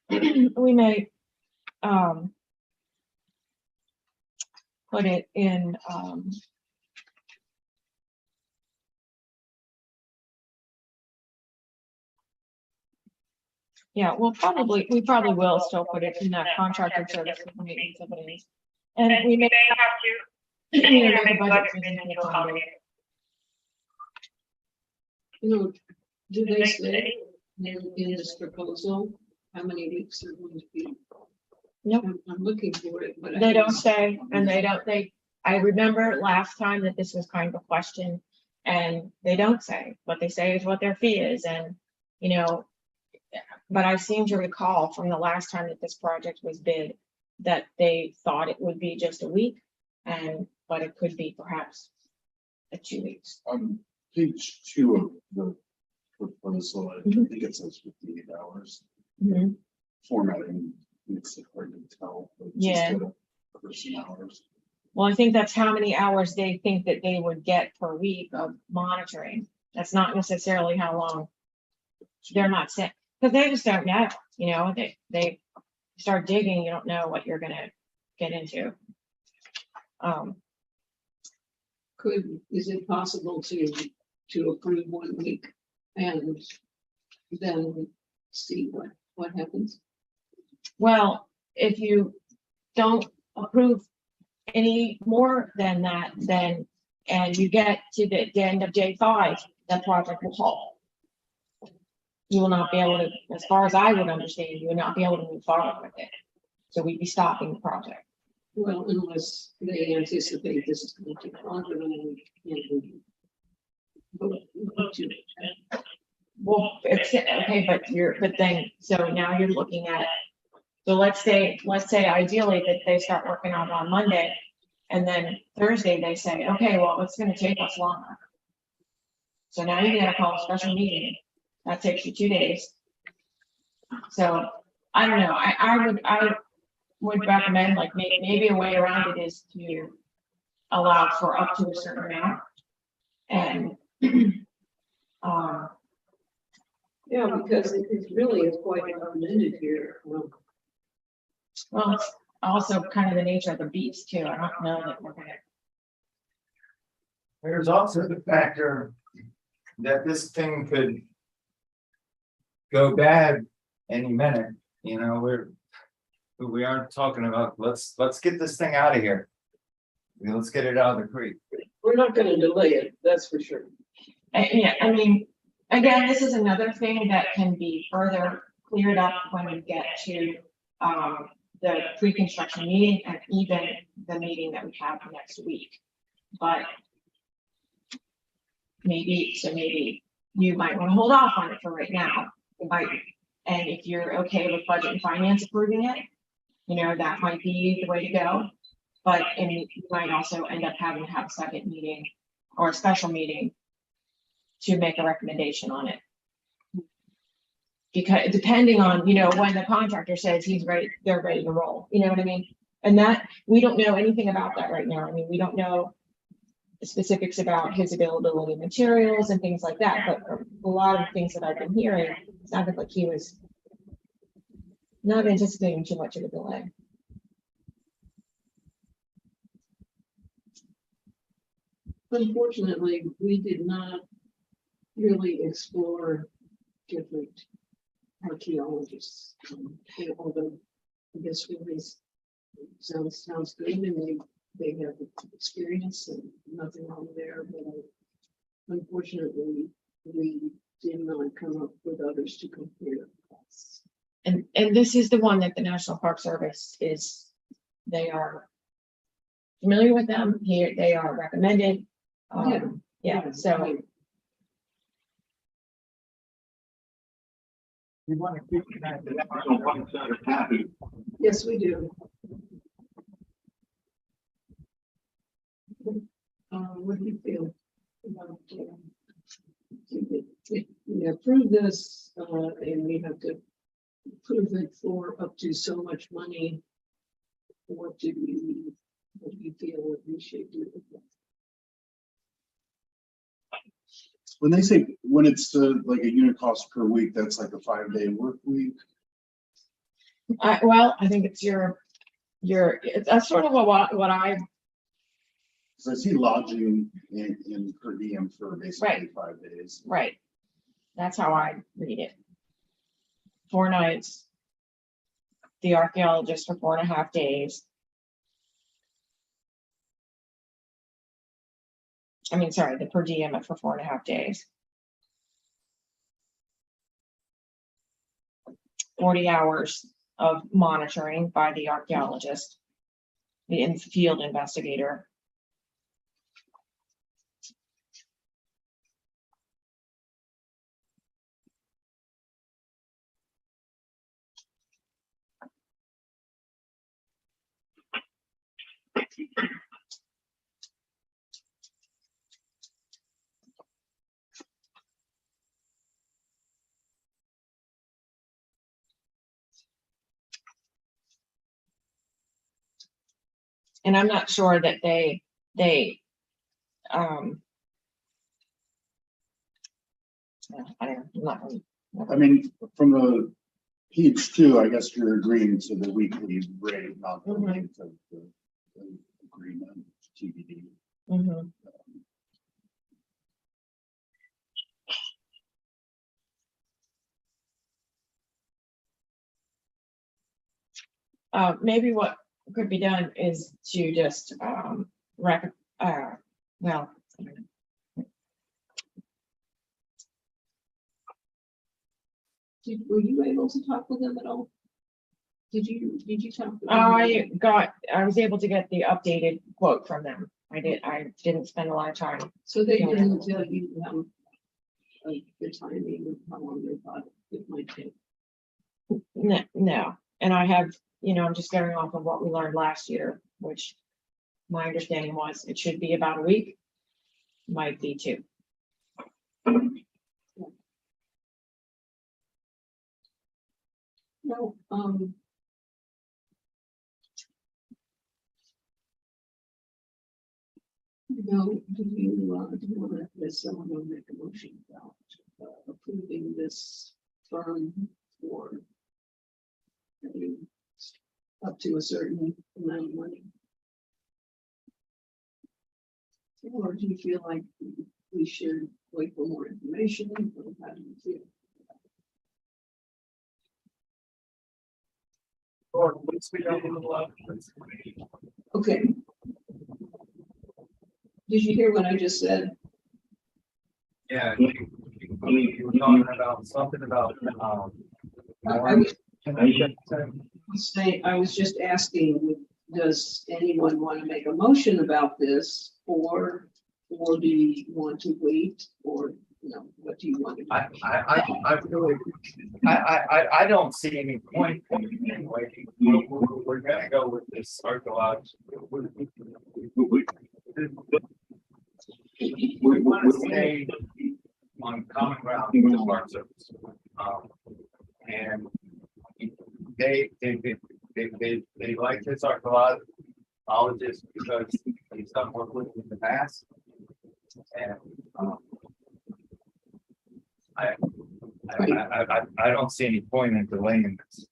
we may put it in yeah, we probably will still put it in that contracted service with maintenance of it. And we may have to make a budget revision to accommodate. you know, do they say in this proposal how many weeks are going to be? Nope. I'm looking for it, but They don't say, and I remember last time that this was kind of a question, and they don't say. What they say is what their fee is, and, you know, but I seem to recall from the last time that this project was bid that they thought it would be just a week, but it could be perhaps 2 weeks. On page 2 of the proposal, I think it says 58 hours. Mhm. Formatting makes it hard to tell. But just Yeah. at a person hours. Well, I think that's how many hours they think that they would get per week of monitoring. That's not necessarily how long. They're not saying, Because they just don't know, you know, they start digging, you don't know what you're gonna get into. Is it possible to approve 1 week and then see what happens? Well, if you don't approve any more than that, then, and you get to the end of day 5, the project will halt. You will not be able to, as far as I would understand, you will not be able to move forward with it. So we'd be stopping the project. Well, unless they anticipate this is going to take longer than we can. Vote to it. Well, it's, okay, but then, so now you're looking at, so let's say ideally that they start working on Monday. And then Thursday they say, okay, well, it's gonna take us longer. So now you gotta call a special meeting. That takes you 2 days. So I don't know, I would recommend like maybe a way around it is to allow for up to a certain amount. And Yeah, because it really is quite open-ended here. well, it's also kind of the nature of the beast too. I don't know that we're gonna. There's also the factor that this thing could go bad any minute, you know, we aren't talking about, let's get this thing out of here. Let's get it out of the creek. We're not gonna delay it, that's for sure. Yeah, I mean, again, this is another thing that can be further cleared up when we get to the pre-construction meeting and even the meeting that we have next week. But maybe you might want to hold off on it for right now. And if you're okay with budget and finance approving it, you know, that might be the way to go. But you might also end up having to have a second meeting or a special meeting to make a recommendation on it. Because depending on, you know, when the contractor says he's ready, they're ready to roll, you know what I mean? And that, we don't know anything about that right now. I mean, we don't know the specifics about his availability of materials and things like that, but a lot of things that I've been hearing sounded like he was not anticipating too much of a delay. Unfortunately, we did not really explore different archaeologists. Although I guess really sounds good and they have experience and nothing wrong there, but unfortunately, we did not come up with others to compare costs. And this is the one that the National Park Service is, they are familiar with them here, they are recommended. Yeah, so. You want to keep connected. So one side of happy. Yes, we do. What do you feel about, we approve this, and we have to approve it for up to so much money? What do you feel that we should do with that? When they say, when it's like a unit cost per week, that's like a 5-day work week. Well, I think it's that's sort of what I, So I see lodging in per diem for basically 5 days. right. That's how I read it. 4 nights. The archaeologist for 4.5 days. I mean, sorry, the per diem for 4.5 days. 40 hours of monitoring by the archaeologist, the field investigator. And I'm not sure that they I don't know, I'm not I mean, from the page two, I guess you're agreeing to the weekly rate, not the Mhm. length of the agreement, TBD. Mhm. Maybe what could be done is to just, well. Were you able to talk with them at all? Did you talk? with them? I was able to get the updated quote from them. I didn't spend a lot of time. So they didn't tell you, the timing of how long they thought it might take. No, and I have, I'm just going off of what we learned last year, which my understanding was it should be about a week. Might be two. No, no, do you want to, does someone want to make a motion about approving this firm for up to a certain amount of money? Or do you feel like we should wait for more information? Or how do you feel? Okay. Did you hear what I just said? Yeah, you were talking about something about, I was just asking, does anyone want to make a motion about this, or do you want to wait, or, what do you want to do? I don't see any point in waiting. We're gonna go with this archaeological. We want to stay on common ground with the Park Service. And they like this archaeologist because he's done work with in the past. And I don't see any point in delaying this.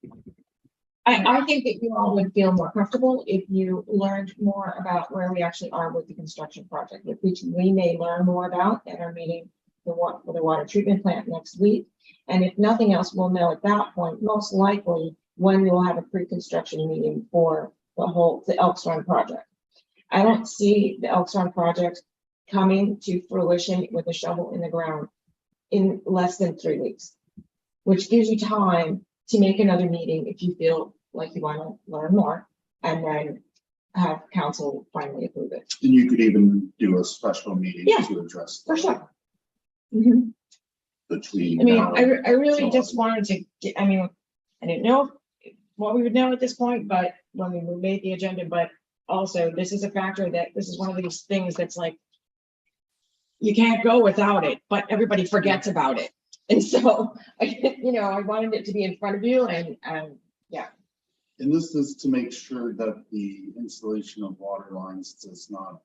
I think that you all would feel more comfortable if you learned more about where we actually are with the construction project, which we may learn more about at our meeting for the water treatment plant next week. And if nothing else, we'll know at that point, most likely, when we will have a pre-construction meeting for the Elks Run project. I don't see the Elks Run project coming to fruition with a shovel in the ground in less than 3 weeks, which gives you time to make another meeting if you feel like you want to learn more, and then have council finally approve it. And you could even do a special meeting Yeah, to address. For that sure. Mhm. Between. I mean, now I really and just wanted to get, I didn't know what we would know at this point, but when we made the agenda, but also this is a factor that this is one of these things that's like, you can't go without it, but everybody forgets about it. And so, I wanted it to be in front of you and yeah. And this is to make sure that the installation of water lines does not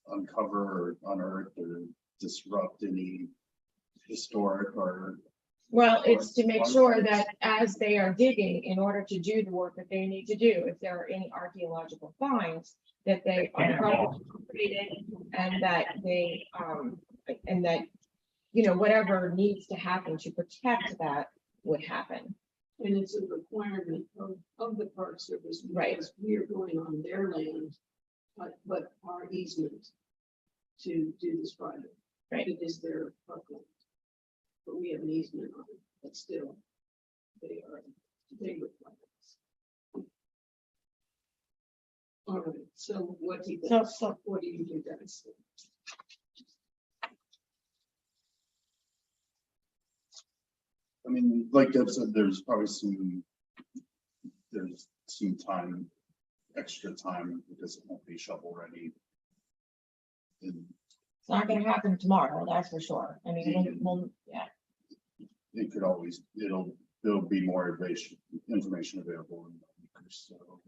uncover or unearth or disrupt any historic or. Well, it's to make sure that as they are digging, in order to do the work that they need to do, if there are any archaeological finds, that they are properly completed and that they, whatever needs to happen to protect that would happen. And it's a requirement of the Park Service. Right. Because we are going on their land, but our easement to do this project. Right. It is their parkland. But we have an easement on it, but still, they require us. All right, so what do you think? So What do you think, guys? I mean, like Deb said, there's some time, extra time, because it won't be shovel ready. And it's not gonna happen tomorrow, that's for sure. I mean, yeah. it could always, there'll be more information available in a week or so.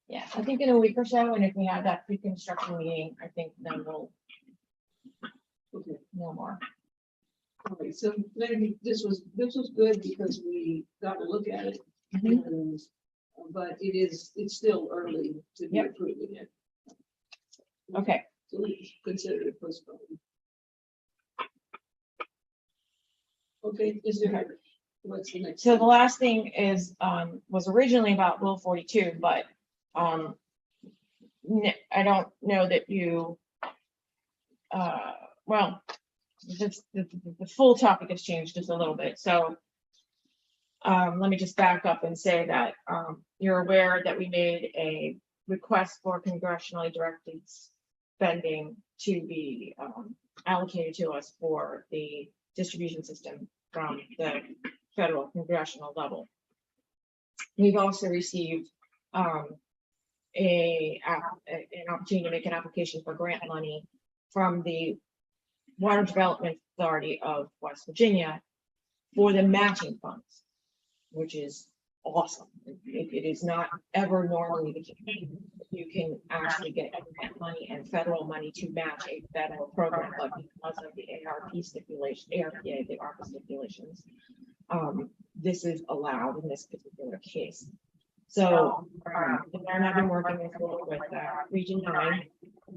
Yeah, I think in a week or so, and if we have that pre-construction meeting, I think then we'll know more. All right, so maybe this was good because we got to look at it. Mhm. and- But it's still early to be Yep. approving it. Okay, So we consider it postponed. Okay, is there, what's the next? so the thing? last thing is, was originally about Rule 42, but, I don't know that you, well, the full topic has changed just a little bit, so let me just back up and say that, you're aware that we made a request for congressionally directed spending to be, allocated to us for the distribution system from the federal congressional level. We've also received, an opportunity to make an application for grant money from the Water Development Authority of West Virginia for the matching funds, which is awesome. It is not ever normally the case. You can actually get grant money and federal money to match a federal program, but because of the ARPA stipulations, this is allowed in this particular case. So, and I've been working with Region 9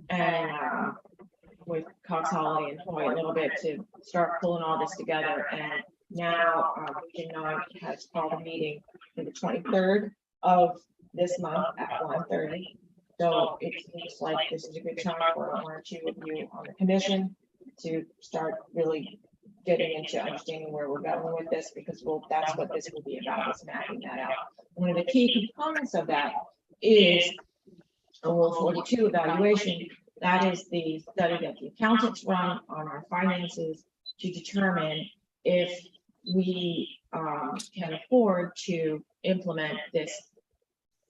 and with Cox Holiday and Hoy a little bit to start pulling all this together. And now Region 9 has called a meeting for the 23rd of this month at 1:30. So it seems like this is a good time for one or two of you on the commission to start really getting into understanding where we're going with this, because that's what this will be about, is mapping that out. One of the key components of that is a Rule 42 evaluation. That is the study that the accountants run on our finances to determine if we can afford to implement this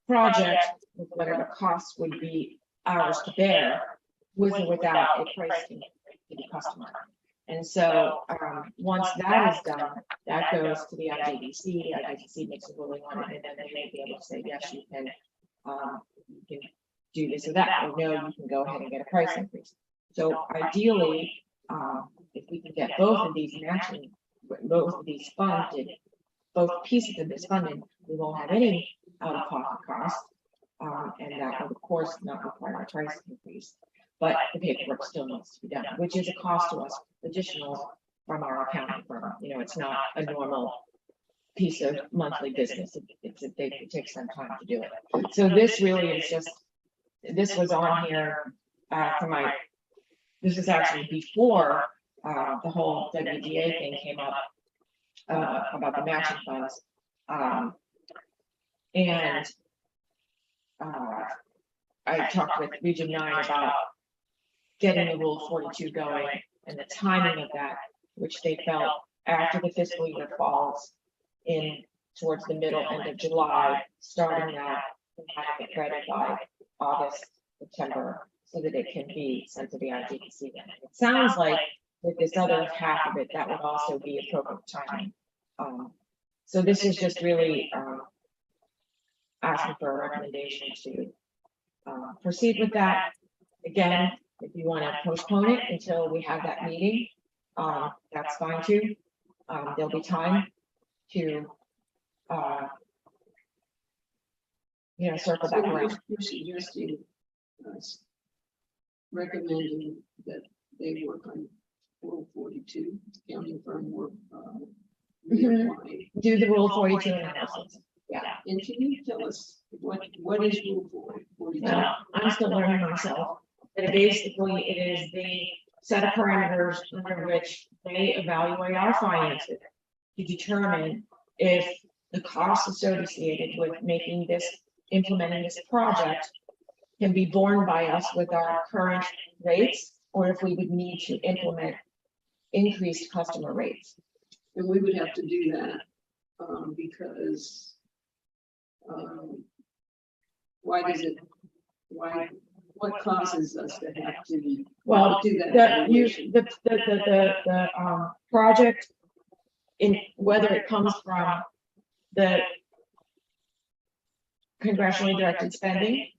project with whatever costs would be ours to bear, with or without a price to the customer. And so, once that is done, that goes to the IJDC. The IJDC makes a ruling on it, and then they may be able to say, yes, you can do this or that, or no, you can go ahead and get a price increase. So ideally, if we can get both of these matching, both of these funded, both pieces of this funded, we won't have any out-of-pocket costs. And that would, of course, not require a price increase. But the paperwork still needs to be done, which is a cost to us additional from our accounting firm. You know, it's not a normal piece of monthly business. It takes some time to do it. So this really is just, this was on here this is actually before the whole WDA thing came up about the matching funds. And I talked with Region 9 about getting the Rule 42 going and the timing of that, which they felt after the fiscal year falls in towards the middle, end of July, starting that and having it ready by August, September, so that it can be sent to the IJDC. It sounds like with this other half of it, that would also be appropriate timing. So this is just really asking for a recommendation to proceed with that. Again, if you want to postpone it until we have that meeting, that's fine too. There'll be time to, circle back around. You're suggesting recommending that they work on Rule 42, accounting firm work. Reapply. Do the Rule 42 analysis. Yeah. And can you tell us what is Rule 42? Well, I'm still learning myself, but basically it is the set of parameters under which they evaluate our finances to determine if the costs associated with implementing this project can be borne by us with our current rates, or if we would need to implement increased customer rates. And we would have to do that because what causes us to have to do that? The project, in whether it comes from the congressionally directed spending,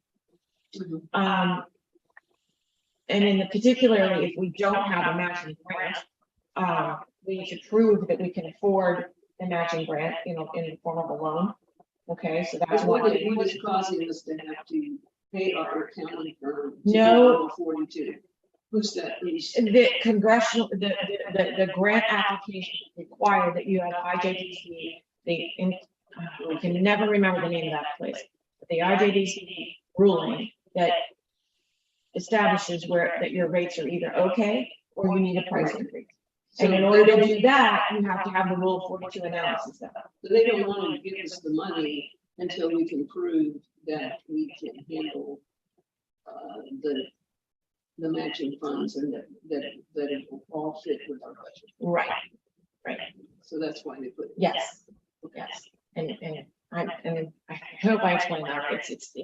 and in the particularly if we don't have a matching grant, we need to prove that we can afford a matching grant, in the form of a loan. Okay, so that's What one. what is causing us to have to pay our accounting firm? to No. do 42? Who's that? The congressional, the grant application required that you have IJDC, I can never remember the name of that place. But the IJDC ruling that establishes that your rates are either okay, or you need a price increase. And in order to do that, you have to have the Rule 42 analysis done. So they don't want to give us the money until we can prove that we can handle the matching funds and that it will all fit with our budget. Right, So that's why they put. yes, yes. And I hope I explained that right. It's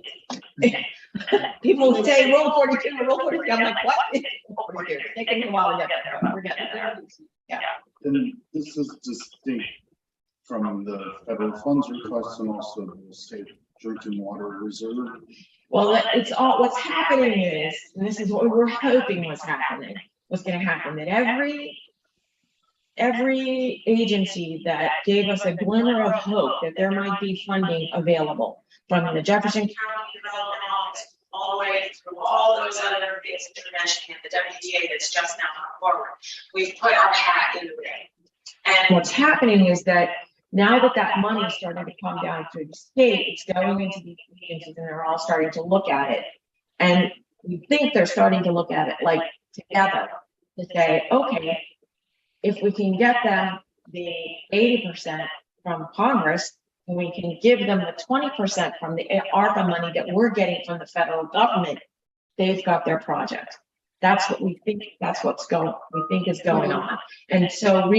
people say Rule 42, Rule 43. I'm like, what? It's Rule 42. It's taking me a while to get there, but we're getting there. And this is distinct from the federal funds requests and also the state drinking water reserve. Well, it's all, what's happening is, and this is what we were hoping was gonna happen, that every agency that gave us a glimmer of hope that there might be funding available from the Jefferson County Development Office, all the way through all those other things that you're mentioning, and the WDA that's just now come forward. We've put our hat in the ring. And what's happening is that now that money is starting to come down through the state, it's going into these agencies and they're all starting to look at it. And we think they're starting to look at it like together to say, okay, if we can get them the 80% from Congress, and we can give them the 20% from the ARPA money that we're getting from the federal government, they've got their project. That's what we think, is going on. And so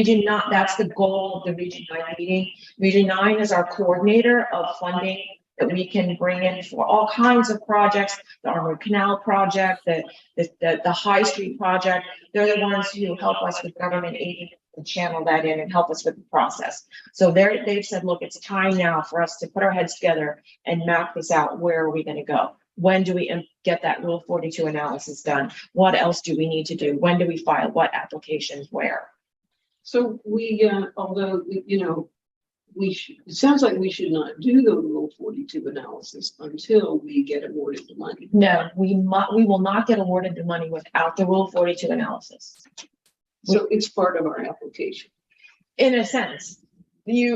that's the goal of the Region 9 meeting. Region 9 is our coordinator of funding that we can bring in for all kinds of projects, the Armored Canal project, the High Street project. They're the ones who help us with government aid and channel that in and help us with the process. So they've said, look, it's time now for us to put our heads together and map this out. Where are we going to go? When do we get that Rule 42 analysis done? What else do we need to do? When do we file what applications where? So although, it sounds like we should not do the Rule 42 analysis until we get awarded the money. No, we will not get awarded the money without the Rule 42 analysis. So it's part of our application. In a sense, we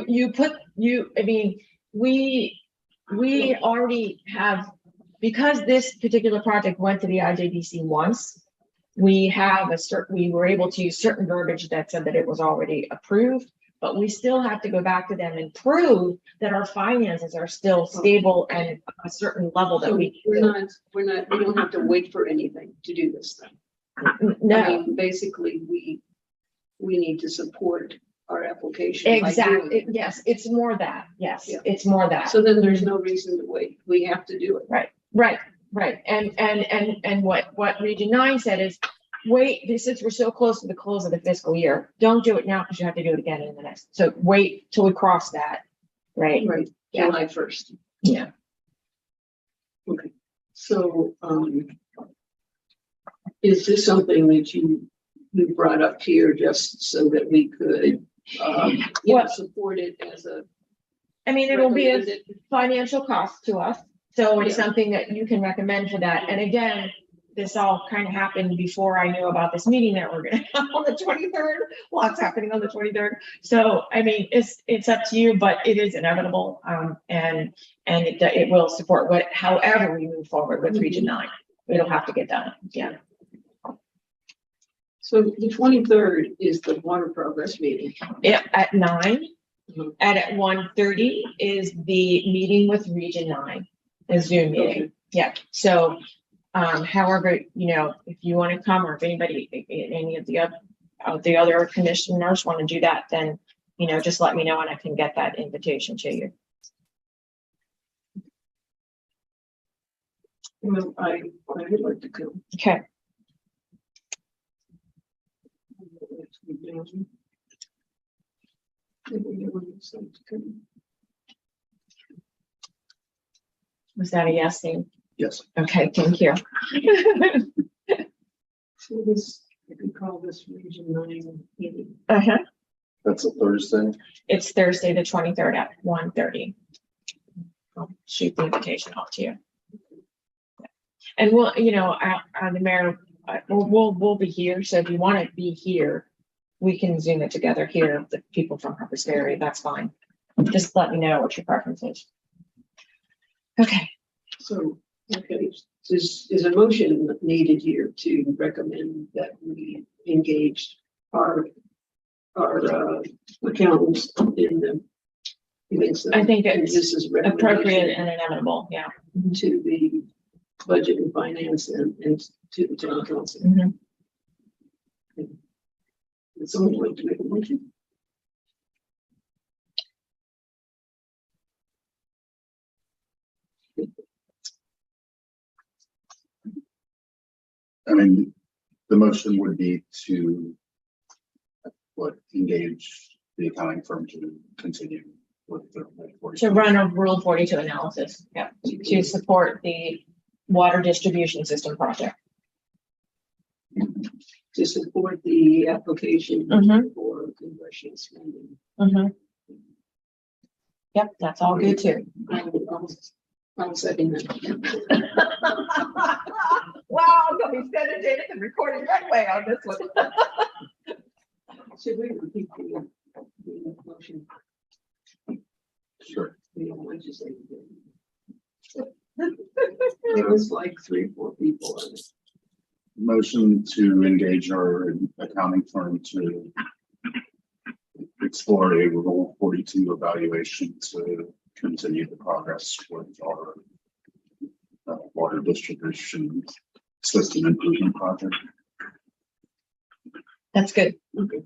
already have, because this particular project went to the IJDC once, we were able to use certain verbiage that said that it was already approved, but we still have to go back to them and prove that our finances are still stable and a certain level that So we don't have to wait for anything to do this thing. no. I mean, basically, we need to support our application. by doing Exactly. it. Yes, it's more that. Yes, Yeah. it's more that. So then there's no reason to wait. We have to do it. Right. And what Region 9 said is, wait, since we're so close to the close of the fiscal year, don't do it now because you have to do it again in the next. So wait till we cross that. Right. Right, Yeah. July 1st. Yeah. Okay, so, is this something that you brought up here just so that we could, support it as a. I mean, it'll be a recommended- financial cost to us. So it's Yeah. something that you can recommend for that. And again, this all kind of happened before I knew about this meeting that we're gonna have on the 23rd. Lots happening on the 23rd. So, I mean, it's up to you, but it is inevitable. And it will support however we move forward with Region 9. It'll have to get done. Yeah. So the 23rd is the water progress meeting. Yeah, at 9. Mhm. And at 1:30 is the meeting with Region 9, a Zoom meeting. Yeah, so, however, if you want to come, or if any of the other commissioners want to do that, then, just let me know and I can get that invitation to you. Well, I would like to come. Okay, was that a yes, Steve? Yes. Okay, thank you. So this, I can call this Region 9 meeting. Uh-huh. That's a Thursday. It's Thursday, the 23rd at 1:30. I'll shoot the invitation off to you. And we'll, the mayor, we'll be here. So if you want to be here, we can Zoom it together here. The people from Harper's Ferry, that's fine. Just let me know what your preference is. Okay. So, okay, is a motion needed here to recommend that we engage our accountants in the. I think it's this is appropriate and inevitable. Yeah. to the budget and finance and to the town council. Mhm. Would someone like to make a motion? I mean, the motion would be to engage the accounting firm to continue with the. To run a Rule 42 analysis. Yeah. To support the water distribution system project. To support the application Mhm. for congressional spending. Yep, that's all good too. I'll second that. Wow, I'm gonna be sending data and recording right away on this one. Should we repeat the motion? Sure. We don't want to say it. It was like 3 or 4 people on it. Motion to engage our accounting firm to explore a Rule 42 evaluation to continue the progress with our water distribution system improvement project. That's good. Okay.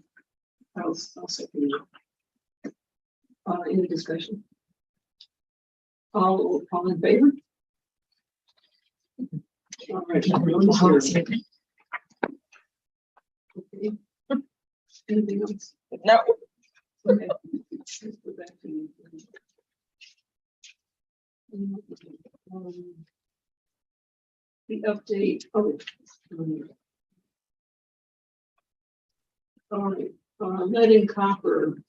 I'll second it. Any discussion? All in favor? All right. Okay. Anything else? No. Okay. Let's go back to you. The update. All right, lead and copper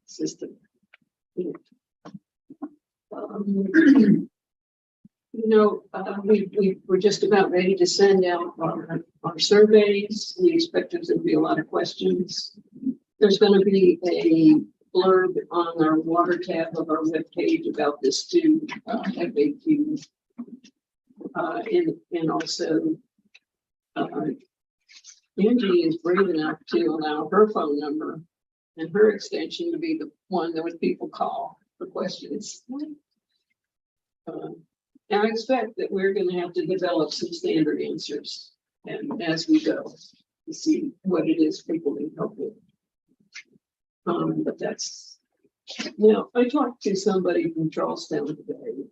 system. We're just about ready to send out our surveys. We expect there's going to be a lot of questions. There's going to be a blurb on our water tab of our webpage about this too, FAQ. And also, Angie is brave enough to allow her phone number and her extension to be the one that when people call for questions. And I expect that we're going to have to develop some standard answers and as we go to see what it is people need help with. But that's, I talked to somebody from Charlestown today,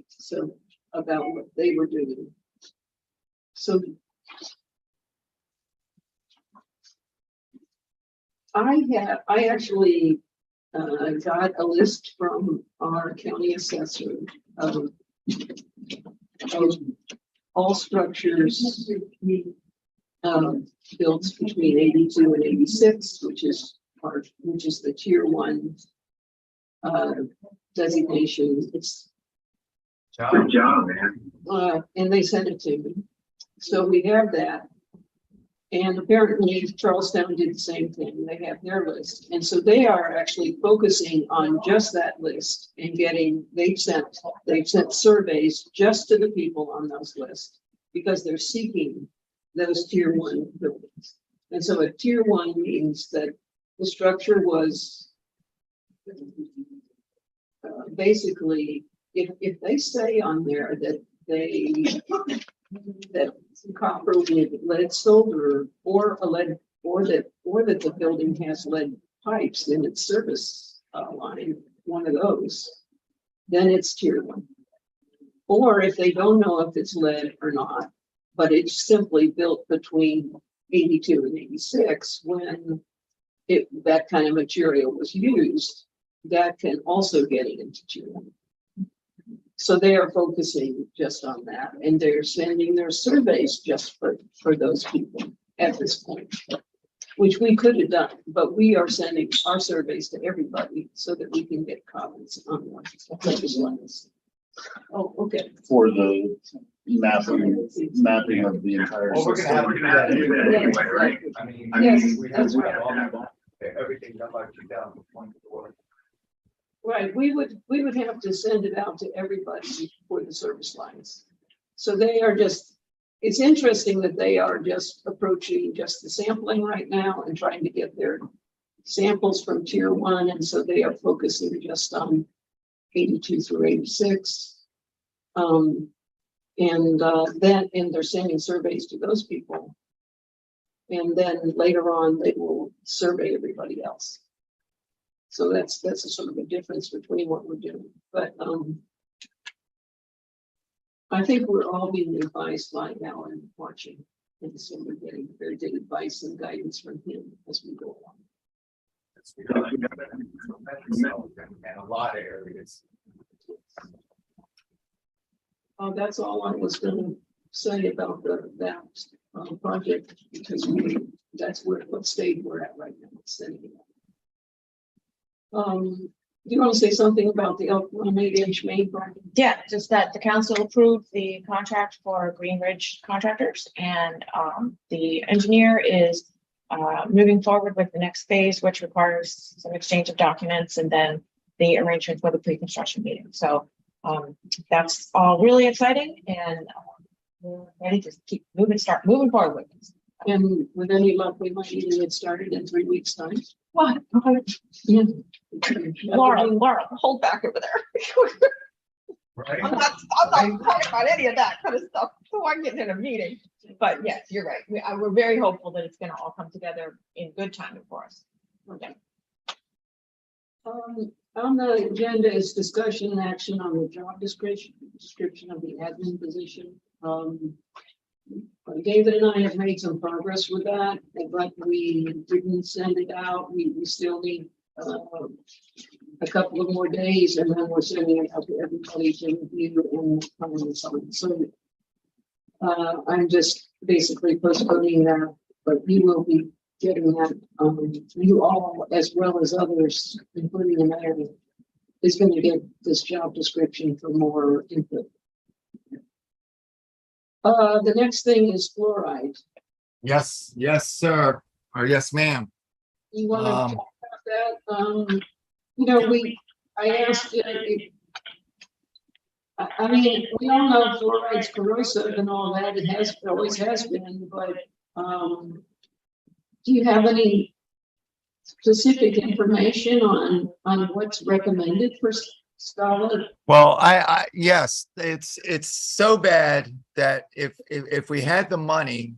so about what they were doing. So I actually got a list from our county assessor of all structures built between 82 and 86, which is the tier 1 designation. It's Good job, man. and they sent it to me. So we have that. And apparently Charlestown did the same thing. They have their list. And so they are actually focusing on just that list and they've sent surveys just to the people on those lists because they're seeking those tier 1 buildings. And so a tier 1 means that the structure was basically, if they say on there that that copper with lead solder or that the building has lead pipes in its service line, one of those, then it's tier 1. Or if they don't know if it's lead or not, but it's simply built between 82 and 86 when that kind of material was used, that can also get it into tier 1. So they are focusing just on that, and they're sending their surveys just for those people at this point. which we could have done, but we are sending our surveys to everybody so that we can get comments on what legislations. Oh, okay. For the mapping of the entire Well, we're gonna have to do system. that anyway, Yeah. right? I mean, Yes, we have that's to right. have all that, everything done by 2024. Right, we would have to send it out to everybody for the service lines. So they are just, it's interesting that they are just approaching just the sampling right now and trying to get their samples from tier 1, and so they are focusing just on 82 through 86. And they're sending surveys to those people. And then later on, they will survey everybody else. So that's a sort of a difference between what we're doing, but I think we're all being advised by Alan watching, and so we're getting very good advice and guidance from him as we go along. And a lot of areas. That's all I was gonna say about that project, because that's what stage we're at right now, sending it out. Do you want to say something about the Elk Run 8-inch main project? Yeah, just that the council approved the contract for Green Ridge Contractors, and the engineer is moving forward with the next phase, which requires some exchange of documents and then the arrangement for the pre-construction meeting. So that's all really exciting, and we're ready to start moving forward with this. And with any luck, we might even get started in 3 weeks' time. What? Yeah. Laura, hold back over there. Right. I'm not talking about any of that kind of stuff. So I'm getting in a meeting. But yes, you're right. We're very hopeful that it's gonna all come together in good timing for us. Okay. On the agenda is discussion and action on the job description of the admin position. David and I have made some progress with that, but we didn't send it out. We still need a couple of more days, and then we're sending it out to everybody to review and sign. So I'm just basically postponing that, but you will be getting that. You all, as well as others, including the mayor, is going to get this job description for more input. The next thing is fluoride. Yes, sir, or yes, ma'am. You want to talk about that? I asked if, I mean, we all know fluoride's corrosive and all that. It always has been, but do you have any specific information on what's recommended for Scholar? Well, yes, it's so bad that if we had the money,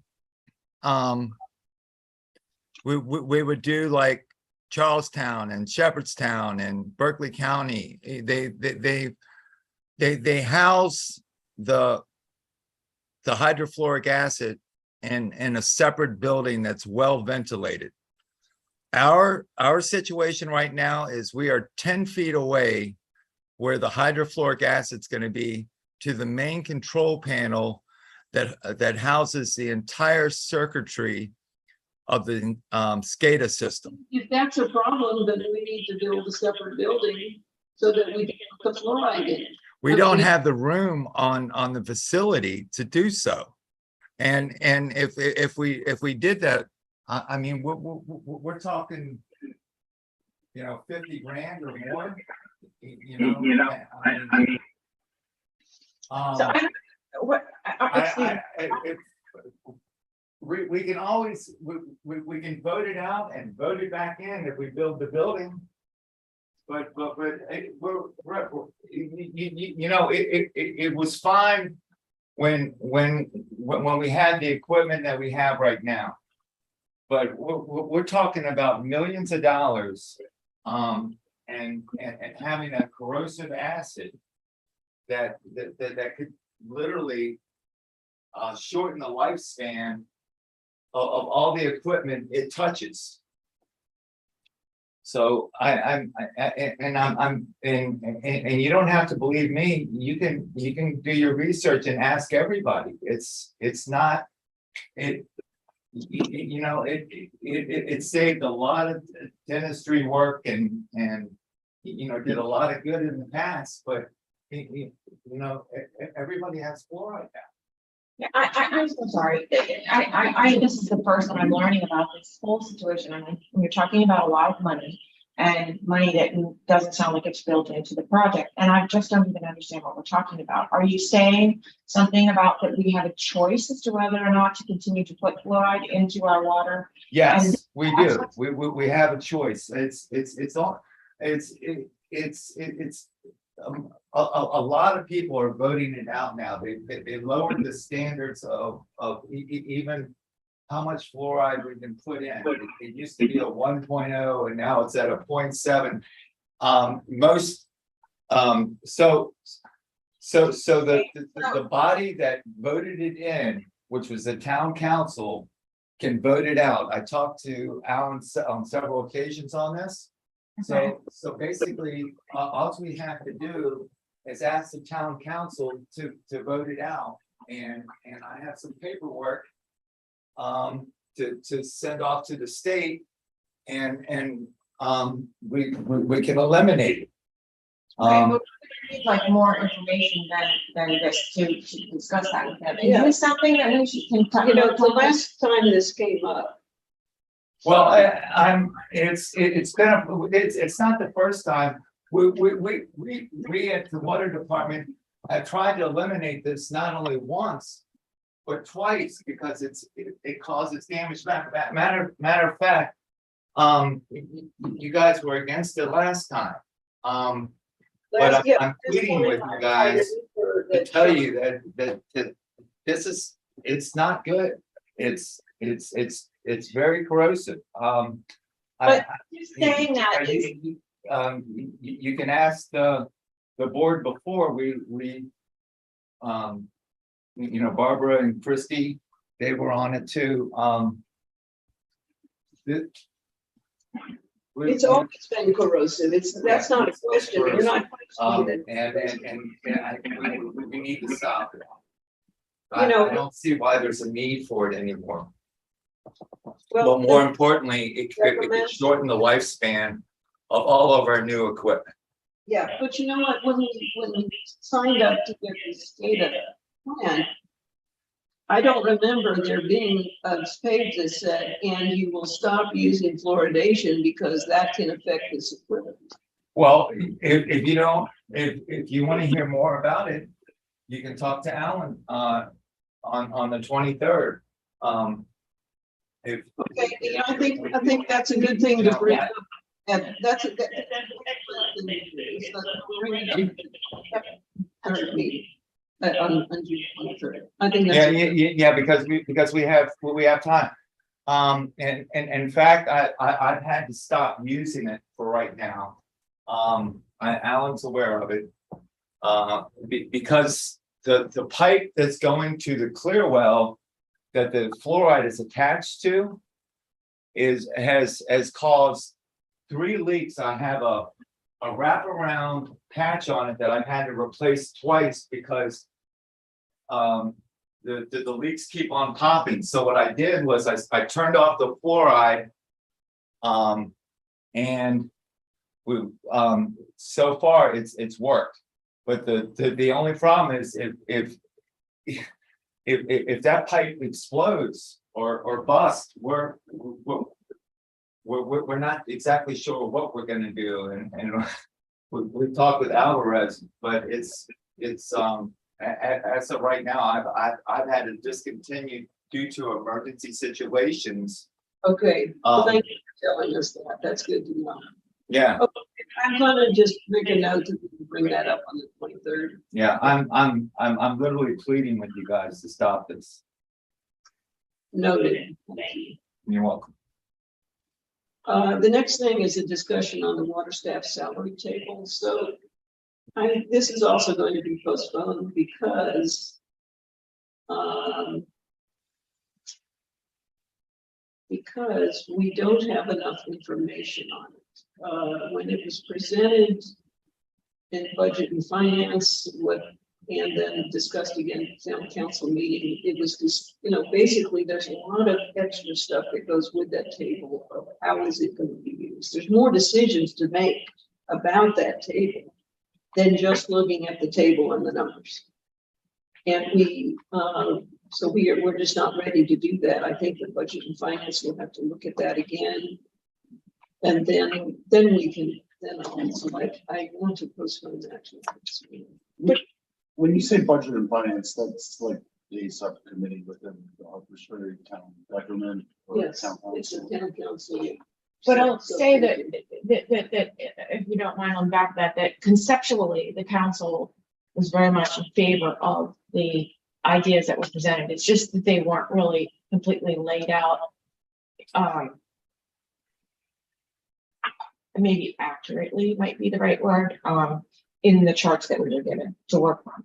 we would do like Charlestown and Shepherdstown and Berkeley County. They house the hydrofluoric acid in a separate building that's well ventilated. Our situation right now is we are 10 feet away where the hydrofluoric acid is going to be to the main control panel that houses the entire circuitry of the SCADA system. If that's a problem, then we need to build a separate building so that we can put fluoride in it. We don't have the room on the facility to do so. And if we did that, I mean, we're talking, 50 grand or more. So we can always, we can vote it out and vote it back in if we build the building. But it was fine when we had the equipment that we have right now. But we're talking about millions of dollars, and having a corrosive acid that could literally shorten the lifespan of all the equipment it touches. So and you don't have to believe me. You can do your research and ask everybody. It's not. you know, it saved a lot of dentistry work and, you know, did a lot of good in the past, but you know, everybody has fluoride now. Yeah, I'm so sorry. This is the first time I'm learning about this whole situation. I mean, you're talking about a lot of money and money that doesn't sound like it's built into the project. And I just don't even understand what we're talking about. Are you saying something about that we have a choice as to whether or not to continue to put fluoride into our water? Yes, we do. We have a choice. It's all, a lot of people are voting it out now. They lowered the standards of even how much fluoride we can put in. It used to be a 1.0 and now it's at a 0.7. So the body that voted it in, which was the town council, can vote it out. I talked to Alan on several occasions on this. So basically, all we have to do is ask the town council to vote it out. And I have some paperwork to send off to the state and we can eliminate it. Right, but we need like more information than this to discuss that with them. Is this something that we can talk You know, about? the last time this came up, Well, it's not the first time. We at the water department have tried to eliminate this not only once, but twice because it causes damage. Matter of fact, you guys were against it last time. But I'm pleading with you guys to tell you that this is, it's not good. It's very corrosive. But you're saying that is, You can ask the board before we you know, Barbara and Christie, they were on it too. it's always been corrosive. That's not a question. You're not. And we need to stop it. I don't see why there's a need for it anymore. But more importantly, it could shorten the lifespan of all of our new equipment. Yeah, but you know what, when we signed up to get this data plan, I don't remember there being a page that said, and you will stop using fluoridation because that can affect this equipment. Well, if you don't, if you want to hear more about it, you can talk to Alan on the 23rd. Okay, yeah, I think that's a good thing to bring up. And that's a good. On June 23rd. I think that's. Yeah, because we have time. And in fact, I've had to stop using it for right now. Alan's aware of it. Because the pipe that's going to the clear well that the fluoride is attached to has caused 3 leaks. I have a wraparound patch on it that I've had to replace twice because the leaks keep on popping. So what I did was I turned off the fluoride, and we so far it's worked. But the only problem is if that pipe explodes or busts, we're not exactly sure what we're going to do, and we talked with Alvarez, but it's as of right now, I've had to discontinue due to emergency situations. Okay, well, thank you for telling us that. That's good to know. Yeah, Okay, I'm gonna just make a note to bring that up on the 23rd. yeah, I'm literally pleading with you guys to stop this. Noted. You're welcome. The next thing is a discussion on the water staff salary table. So this is also going to be postponed because we don't have enough information on it. When it was presented in budget and finance, what and then discussed again at town council meeting. It was this, basically there's a lot of extra stuff that goes with that table of how is it going to be used. There's more decisions to make about that table than just looking at the table and the numbers. And we're just not ready to do that. I think the budget and finance will have to look at that again. And then we can, I want to postpone that to next meeting. When you say budget and finance, that's like a subcommittee within the Harpers Ferry town government or Yes, town it's a council. town council. But I'll say that, if you don't mind on back that conceptually, the council was very much in favor of the ideas that were presented. It's just that they weren't really completely laid out. Maybe accurately might be the right word, in the charts that we were given to work on.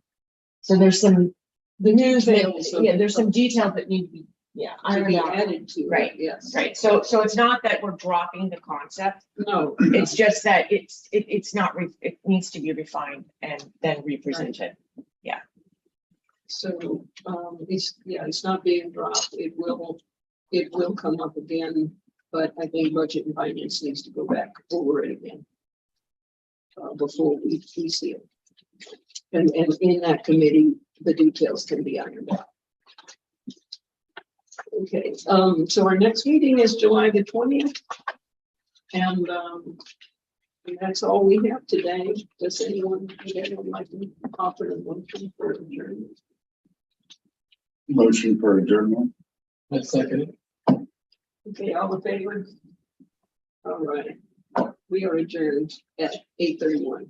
So there's some, there's some details that need to be, To ironed be out. added to. it, Right, Yes. Right, so it's not that we're dropping the concept, No. it's just that it's not, it needs to be refined and then represented. So, it's not being dropped. It will come up again, but I think budget and finance needs to go back over it again. Before we see it. And in that committee, the details can be ironed out. Okay, so our next meeting is July the 20th. And that's all we have today. Does anyone like to offer a motion for adjournment? Motion for adjournment. One second. Okay, all in favor? All right, we are adjourned at 8:31.